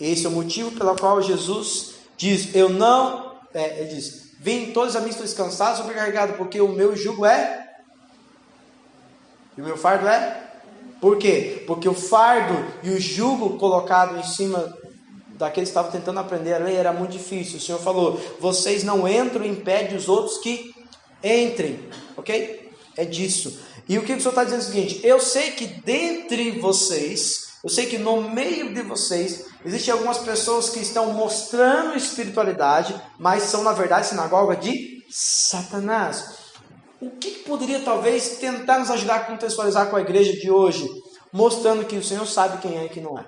Esse é o motivo pelo qual Jesus diz, ele diz, vim todos a mim estou descansados, sobrecarregado, porque o meu jugo e o meu fardo Por quê? Porque o fardo e o jugo colocado em cima daqueles que estavam tentando aprender a lei era muito difícil. O Senhor falou, vocês não entram e impedem os outros que entrem, ok? É disso. E o que o Senhor está dizendo é o seguinte, eu sei que dentre vocês, eu sei que no meio de vocês, existem algumas pessoas que estão mostrando espiritualidade, mas são na verdade sinagoga de Satanás. O que poderia talvez tentar nos ajudar a contextualizar com a igreja de hoje? Mostrando que o Senhor sabe quem é e quem não é.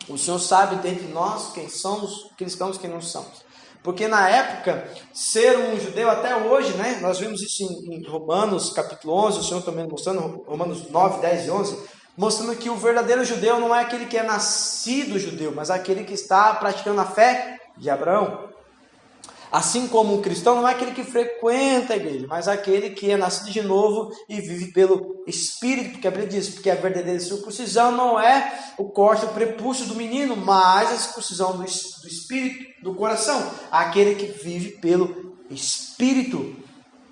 O Senhor sabe dentre nós quem somos cristãos e quem não somos. Porque na época, ser um judeu até hoje, né? Nós vemos isso em Romanos capítulo 11, o Senhor também mostrando, Romanos 9, 10 e 11, mostrando que o verdadeiro judeu não é aquele que é nascido judeu, mas aquele que está praticando a fé de Abraão. Assim como o cristão não é aquele que frequenta a igreja, mas aquele que é nascido de novo e vive pelo Espírito, porque a Bíblia diz que a verdadeira circuncisão não é o corte do prepúcio do menino, mas a circuncisão do Espírito, do coração, aquele que vive pelo Espírito,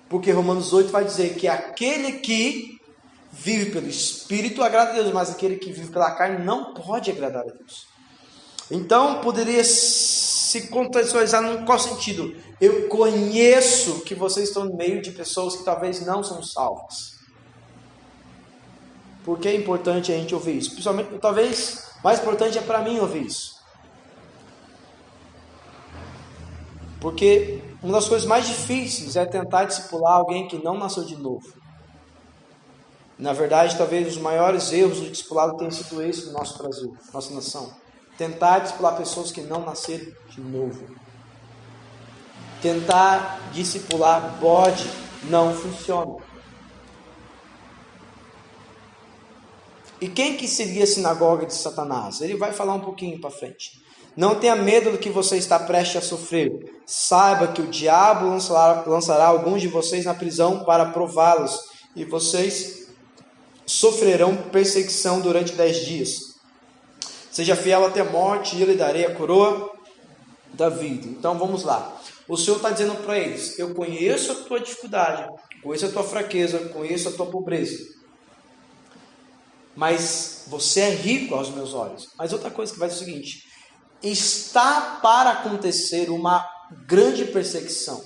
porque Romanos 8 vai dizer que aquele que vive pelo Espírito agrada a Deus, mas aquele que vive pela carne não pode agradar a Deus. Então, poderia se contextualizar em qual sentido? Eu conheço que vocês estão no meio de pessoas que talvez não são salvas. Por que é importante a gente ouvir isso? Principalmente, talvez, mais importante é para mim ouvir isso. Porque uma das coisas mais difíceis é tentar discipular alguém que não nasceu de novo. Na verdade, talvez os maiores erros do discipulado tenham sido esse no nosso Brasil, nossa nação. Tentar discipular pessoas que não nasceram de novo. Tentar discipular bode não funciona. E quem que seria a sinagoga de Satanás? Ele vai falar um pouquinho para frente. Não tenha medo do que você está prestes a sofrer. Saiba que o diabo lançará alguns de vocês na prisão para prová-los. E vocês sofrerão perseguição durante 10 dias. Seja fiel até a morte e eu lhe darei a coroa da vida. Então vamos lá. O Senhor está dizendo para eles, eu conheço a tua dificuldade, conheço a tua fraqueza, conheço a tua pobreza. Mas você é rico aos meus olhos. Mas outra coisa que vai ser o seguinte, está para acontecer uma grande perseguição.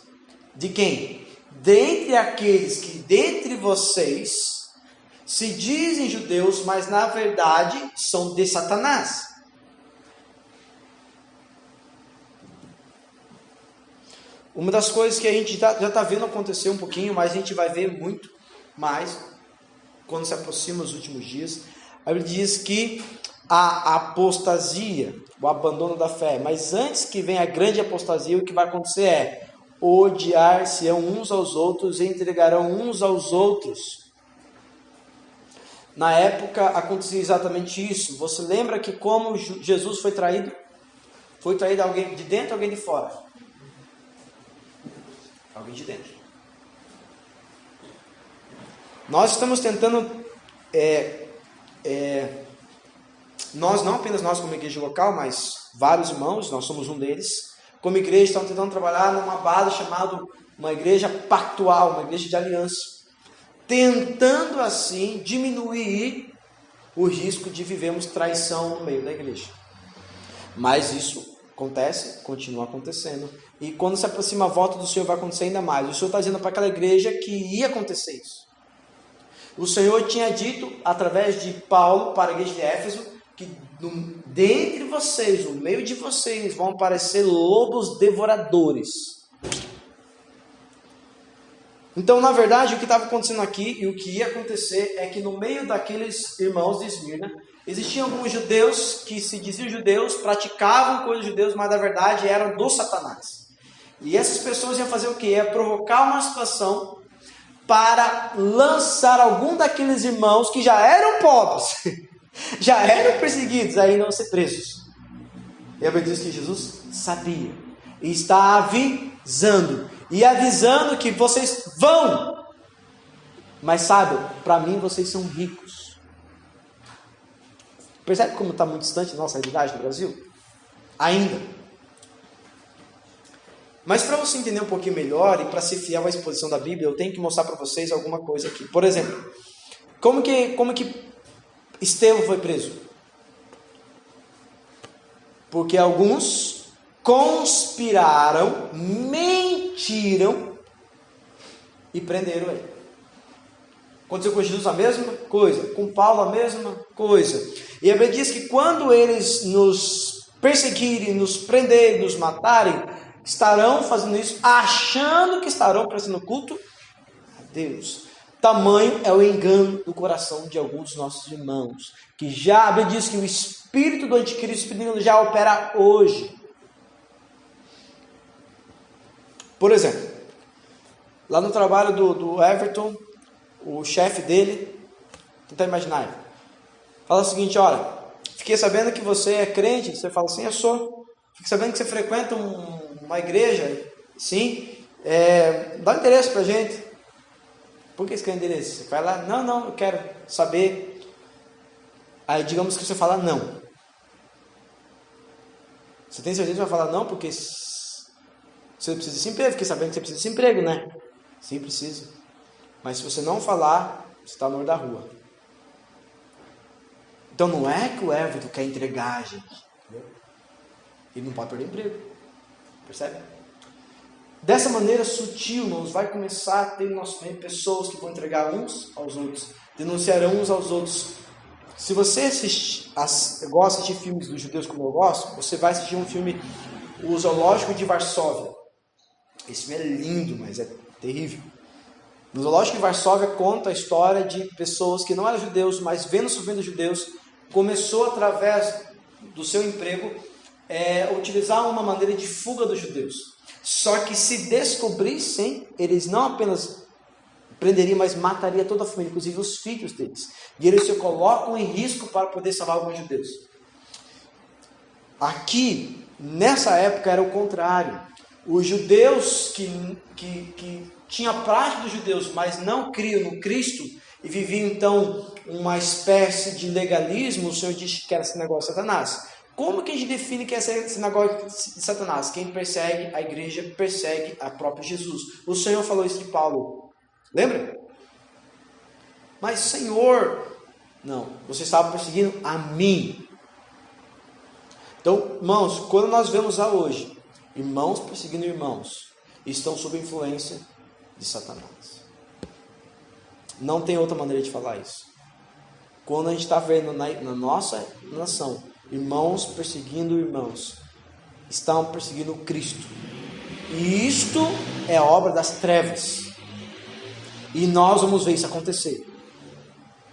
De quem? Dentre aqueles que dentre vocês se dizem judeus, mas na verdade são de Satanás. Uma das coisas que a gente já está vendo acontecer um pouquinho, mas a gente vai ver muito mais quando se aproxima os últimos dias. A Bíblia diz que a apostasia, o abandono da fé. Mas antes que venha a grande apostasia, o que vai acontecer é odiar-se-ão uns aos outros e entregarão uns aos outros. Na época acontecia exatamente isso. Você lembra que como Jesus foi traído? Foi traído alguém de dentro ou alguém de fora? Alguém de dentro. Nós estamos tentando, nós não apenas nós como igreja local, mas vários irmãos, nós somos um deles, como igreja estão tentando trabalhar numa base chamada uma igreja pactual, uma igreja de aliança. tentando assim diminuir o risco de vivermos traição no meio da igreja. Mas isso acontece, continua acontecendo. E quando se aproxima a volta do Senhor, vai acontecer ainda mais. O Senhor está dizendo para aquela igreja que ia acontecer isso. O Senhor tinha dito, através de Paulo, para a igreja de Éfeso, que dentre vocês, no meio de vocês, vão aparecer lobos devoradores. Então, na verdade, o que estava acontecendo aqui e o que ia acontecer é que no meio daqueles irmãos de Esmirna, existiam alguns judeus que se diziam judeus, praticavam coisas judeus, mas na verdade eram do Satanás. E essas pessoas iam fazer o quê? Ia provocar uma situação para lançar algum daqueles irmãos que já eram pobres, já eram perseguidos, aí não ser presos. E a Bíblia diz que Jesus sabia e está avisando. E avisando que vocês vão. Mas sabe, para mim vocês são ricos. Percebe como está muito distante da nossa realidade no Brasil? Ainda. Mas para você entender um pouquinho melhor e para ser fiel à exposição da Bíblia, eu tenho que mostrar para vocês alguma coisa aqui. Por exemplo, como que Estevão foi preso? Porque alguns conspiraram, mentiram e prenderam ele. Aconteceu com Jesus a mesma coisa, com Paulo a mesma coisa. E a Bíblia diz que quando eles nos perseguirem, nos prenderem, nos matarem, estarão fazendo isso achando que estarão prestando culto a Deus. Tamanho é o engano do coração de alguns dos nossos irmãos, que já a Bíblia diz que o espírito do anticristo já opera hoje. Por exemplo, lá no trabalho do Everton, o chefe dele, tenta imaginar, fala o seguinte: olha, fiquei sabendo que você é crente. Você fala assim: eu sou. Fiquei sabendo que você frequenta uma igreja. Sim. Dá um endereço pra gente. Por que você quer endereço? Você vai lá: não, eu quero saber. Aí digamos que você fala não. Você tem certeza que vai falar não porque você precisa desse emprego? Fiquei sabendo que você precisa desse emprego, né? Sim, precisa. Mas se você não falar, você está no meio da rua. Então não é que o Everton quer entregar a gente. Ele não pode perder emprego. Percebe? Dessa maneira sutil, irmãos, vai começar a ter no nosso meio pessoas que vão entregar uns aos outros, denunciarão uns aos outros. Se você gosta de assistir filmes dos judeus como eu gosto, você vai assistir um filme, O Zoológico de Varsóvia. Esse filme é lindo, mas é terrível. No Zoológico de Varsóvia conta a história de pessoas que não eram judeus, mas vendo o sofrimento dos judeus, começou através do seu emprego utilizar uma maneira de fuga dos judeus. Só que se descobrissem, eles não apenas prenderiam, mas matariam toda a família, inclusive os filhos deles. E eles se colocam em risco para poder salvar alguns judeus. Aqui, nessa época, era o contrário. Os judeus que tinham a prática dos judeus, mas não criam no Cristo, e viviam então uma espécie de legalismo, o Senhor disse que era esse negócio de Satanás. Como que a gente define que é esse negócio de Satanás? Quem persegue a igreja, persegue a própria Jesus. O Senhor falou isso de Paulo. Lembra? Mas Senhor, não, você estava perseguindo a mim. Então, irmãos, quando nós vemos hoje irmãos perseguindo irmãos, estão sob influência de Satanás. Não tem outra maneira de falar isso. Quando a gente está vendo na nossa nação irmãos perseguindo irmãos, estão perseguindo Cristo. E isto é obra das trevas. E nós vamos ver isso acontecer.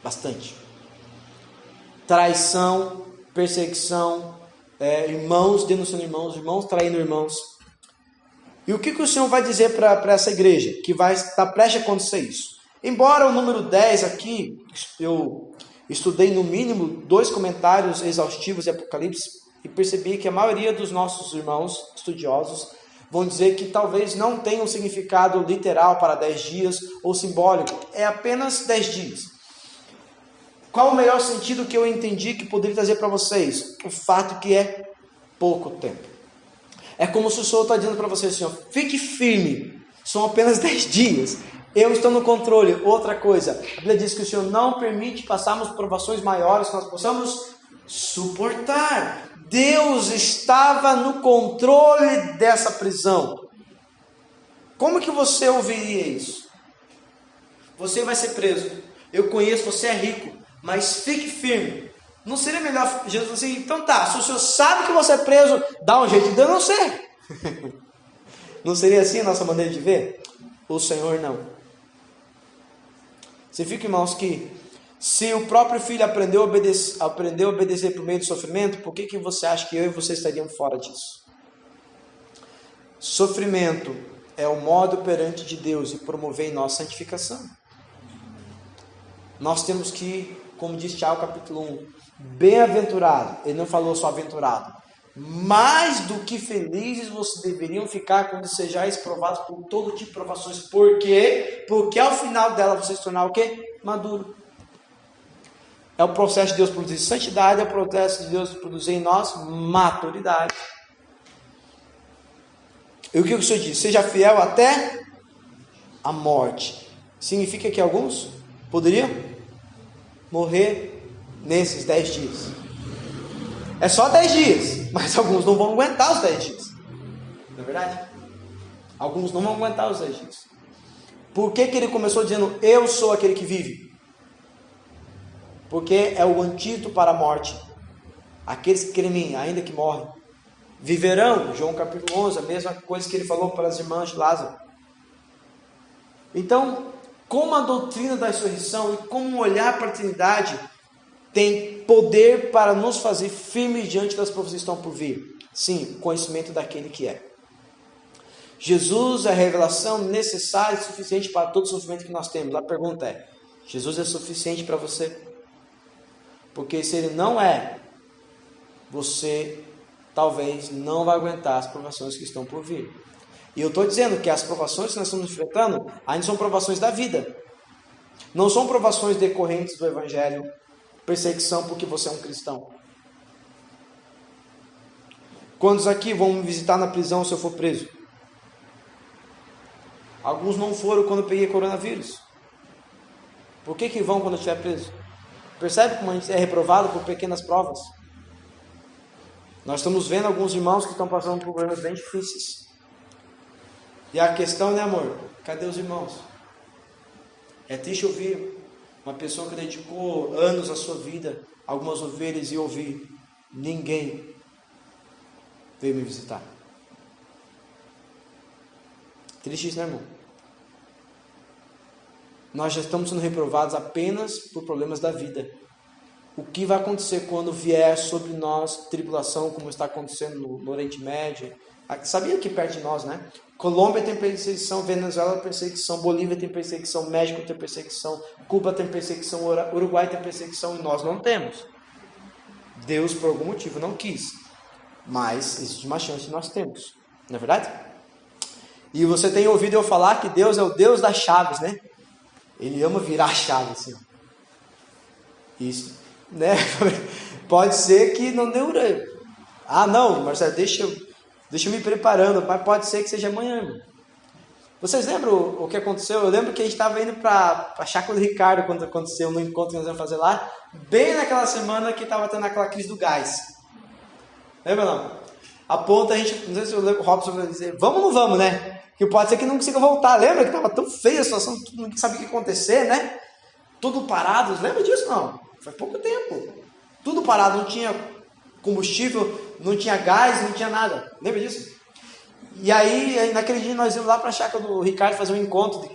Bastante. Traição, perseguição, irmãos denunciando irmãos, irmãos traindo irmãos. E o que o Senhor vai dizer para essa igreja? Que vai estar prestes a acontecer isso. Embora o número 10 aqui, eu estudei no mínimo 2 comentários exaustivos de Apocalipse e percebi que a maioria dos nossos irmãos estudiosos vão dizer que talvez não tenha um significado literal para 10 dias ou simbólico. É apenas 10 dias. Qual o melhor sentido que eu entendi que poderia trazer para vocês? O fato que é pouco tempo. É como se o Senhor está dizendo para vocês assim: ó, fique firme, são apenas 10 dias. Eu estou no controle. Outra coisa, a Bíblia diz que o Senhor não permite passarmos provações maiores que nós possamos suportar. Deus estava no controle dessa prisão. Como que você ouviria isso? Você vai ser preso. Eu conheço, você é rico, mas fique firme. Não seria melhor Jesus assim, então tá, se o Senhor sabe que você é preso, dá um jeito de eu não ser. Não seria assim a nossa maneira de ver? O Senhor não. Você fica, irmãos, que se o próprio filho aprendeu a obedecer por meio do sofrimento, por que você acha que eu e você estaríamos fora disso? Sofrimento é o modo perante de Deus e promover em nós santificação. Nós temos que, como diz Tiago capítulo 1, bem-aventurado, ele não falou só aventurado, mais do que felizes vocês deveriam ficar quando sejais provados por todo tipo de provações. Por quê? Porque ao final dela vocês se tornar o quê? Maduro. É o processo de Deus produzir santidade, é o processo de Deus produzir em nós maturidade. E o que o Senhor diz? Seja fiel até a morte. Significa que alguns poderiam morrer nesses 10 dias. É só 10 dias, mas alguns não vão aguentar os 10 dias. Não é verdade? Alguns não vão aguentar os 10 dias. Por que ele começou dizendo, eu sou aquele que vive? Porque é o antídoto para a morte. Aqueles que creem em mim, ainda que morrem, viverão. João capítulo 11, a mesma coisa que ele falou para as irmãs de Lázaro. Então, como a doutrina da ressurreição e como olhar para a eternidade tem poder para nos fazer firmes diante das profecias que estão por vir? Sim, o conhecimento daquele que é. Jesus é a revelação necessária e suficiente para todo o sofrimento que nós temos. A pergunta é, Jesus é suficiente para você? Porque se ele não é, você talvez não vai aguentar as provações que estão por vir. E eu estou dizendo que as provações que nós estamos enfrentando ainda são provações da vida. Não são provações decorrentes do Evangelho, perseguição porque você é um cristão. Quantos aqui vão me visitar na prisão se eu for preso? Alguns não foram quando eu peguei coronavírus. Por que vão quando eu estiver preso? Percebe como a gente é reprovado por pequenas provas? Nós estamos vendo alguns irmãos que estão passando por problemas bem difíceis. E a questão, né, amor? Cadê os irmãos? É triste ouvir uma pessoa que dedicou anos à sua vida, algumas ovelhas, e ouvir, ninguém veio me visitar. Triste isso, né, irmão? Nós já estamos sendo reprovados apenas por problemas da vida. O que vai acontecer quando vier sobre nós tribulação, como está acontecendo no Oriente Médio? Sabia que perto de nós, né? Colômbia tem perseguição, Venezuela tem perseguição, Bolívia tem perseguição, México tem perseguição, Cuba tem perseguição, Uruguai tem perseguição e nós não temos. Deus, por algum motivo, não quis. Mas existe uma chance que nós temos. Não é verdade? E você tem ouvido eu falar que Deus é o Deus das chaves, né? Ele ama virar a chave, assim. Isso, né? Pode ser que não deu. Ah, não, Marcelo, deixa eu me preparando, mas pode ser que seja amanhã, irmão. Vocês lembram o que aconteceu? Eu lembro que a gente estava indo para a chácara do Ricardo quando aconteceu no encontro que nós íamos fazer lá, bem naquela semana que estava tendo aquela crise do gás. Lembra não? A ponto a gente, não sei se o Robson vai dizer, vamos ou não vamos, né? Que pode ser que não consiga voltar. Lembra que estava tão feia a situação, não sabia o que ia acontecer, né? Tudo parado. Lembra disso? Não. Foi pouco tempo. Tudo parado, não tinha combustível, não tinha gás, não tinha nada. Lembra disso? E aí, naquele dia, nós íamos lá para a chácara do Ricardo fazer um encontro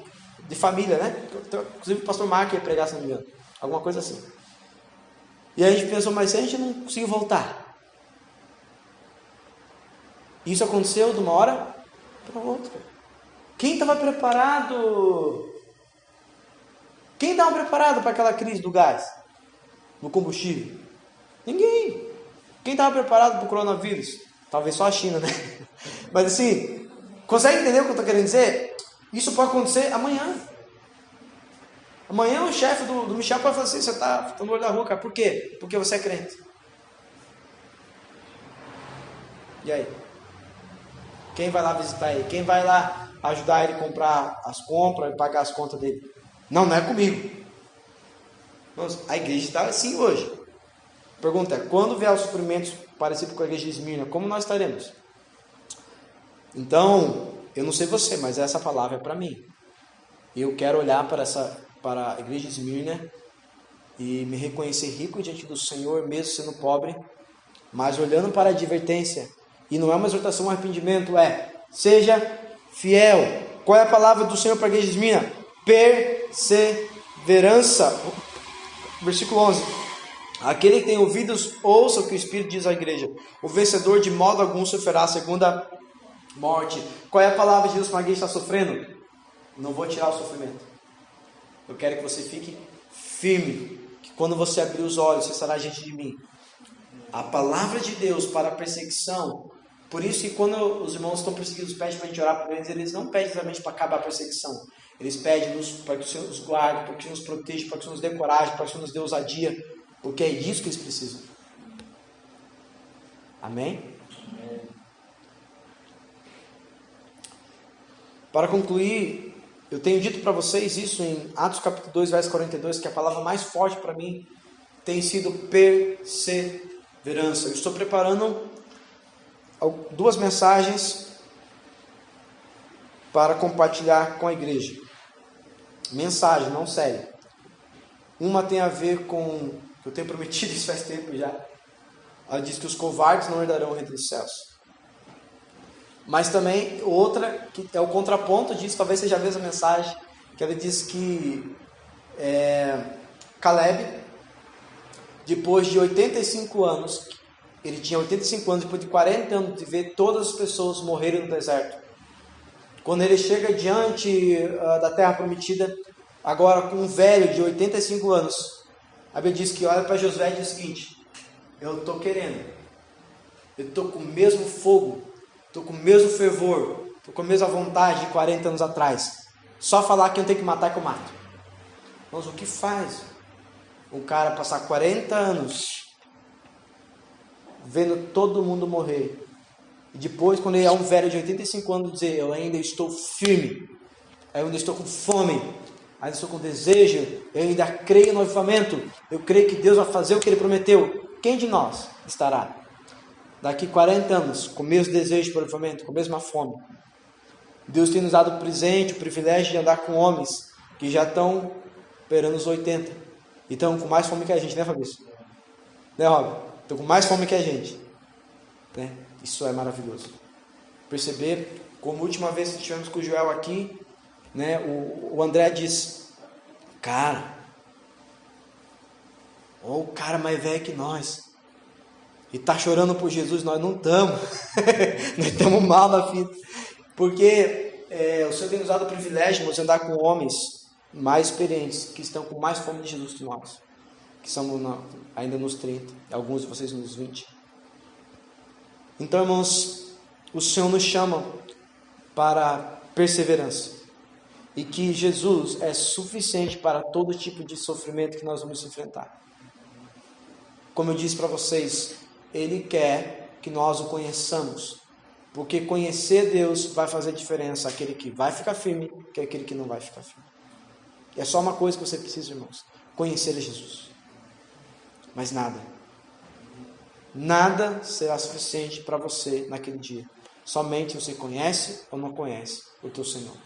de família, né? Inclusive o pastor Marco ia pregar, se não me engano. Alguma coisa assim. E aí a gente pensou, mas se a gente não conseguir voltar? Isso aconteceu de uma hora para outra. Quem estava preparado? Quem estava preparado para aquela crise do gás? No combustível? Ninguém. Quem estava preparado para o coronavírus? Talvez só a China, né? Mas assim, consegue entender o que eu estou querendo dizer? Isso pode acontecer amanhã. Amanhã o chefe do Michel pode falar assim, você está no olho da rua, cara. Por quê? Porque você é crente. E aí? Quem vai lá visitar ele? Quem vai lá ajudar ele a comprar as compras e pagar as contas dele. Não, não é comigo. Nossa, a igreja está assim hoje. Pergunta é, quando vier os sofrimentos parecidos com a igreja de Esmirna, como nós estaremos? Então, eu não sei você, mas essa palavra é para mim. Eu quero olhar para a igreja de Esmirna e me reconhecer rico diante do Senhor, mesmo sendo pobre, mas olhando para a advertência. E não é uma exortação ao arrependimento, seja fiel. Qual é a palavra do Senhor para a igreja de Esmirna? Perseverança. Versículo 11. Aquele que tem ouvidos, ouça o que o Espírito diz à igreja. O vencedor de modo algum sofrerá a segunda morte. Qual é a palavra de Deus para alguém que está sofrendo? Não vou tirar o sofrimento. Eu quero que você fique firme. Que quando você abrir os olhos, você estará diante de mim. A palavra de Deus para a perseguição. Por isso que quando os irmãos estão perseguidos, pedem para a gente orar por eles não pedem exatamente para acabar a perseguição. Eles pedem para que o Senhor nos guarde, para que o Senhor nos proteja, para que o Senhor nos dê coragem, para que o Senhor nos dê ousadia. Porque é disso que eles precisam. Amém? Para concluir, eu tenho dito para vocês isso em Atos capítulo 2, verso 42, que a palavra mais forte para mim tem sido perseverança. Eu estou preparando 2 mensagens para compartilhar com a igreja. Mensagem, não série. Uma tem a ver com, eu tenho prometido isso faz tempo já. Ela diz que os covardes não herdarão o reino dos céus. Mas também outra, que é o contraponto disso, talvez seja a mesma mensagem, que ela diz que Caleb, depois de 85 anos, ele tinha 85 anos, depois de 40 anos de ver todas as pessoas morrerem no deserto. Quando ele chega diante da terra prometida, agora com um velho de 85 anos, a Bíblia diz que olha para Josué e diz o seguinte: eu estou querendo, eu estou com o mesmo fogo, estou com o mesmo fervor, estou com a mesma vontade de 40 anos atrás. Só falar que eu tenho que matar que eu mato. Mas o que faz um cara passar 40 anos vendo todo mundo morrer, e depois, quando ele é um velho de 85 anos, dizer: eu ainda estou firme, eu ainda estou com fome, ainda estou com desejo, eu ainda creio no avivamento, eu creio que Deus vai fazer o que Ele prometeu. Quem de nós estará daqui 40 anos com o mesmo desejo para o avivamento, com a mesma fome? Deus tem nos dado o presente, o privilégio de andar com homens que já estão esperando os 80 e estão com mais fome que a gente, né, Fabrício? Né, Rob? Estão com mais fome que a gente, né? Isso é maravilhoso. Perceber, como a última vez que estivemos com o Joel aqui, né, o André diz: cara, o cara mais velho que nós, e está chorando por Jesus, nós não estamos. Nós estamos mal na fita. Porque o Senhor tem nos dado o privilégio de andar com homens mais experientes, que estão com mais fome de Jesus que nós, que somos ainda nos 30, alguns de vocês nos 20. Então, irmãos, o Senhor nos chama para perseverança. E que Jesus é suficiente para todo tipo de sofrimento que nós vamos enfrentar. Como eu disse para vocês, Ele quer que nós o conheçamos. Porque conhecer Deus vai fazer diferença. Aquele que vai ficar firme, que é aquele que não vai ficar firme. E é só uma coisa que você precisa, irmãos: conhecer a Jesus. Mas nada. Nada será suficiente para você naquele dia. Somente você conhece ou não conhece o teu Senhor.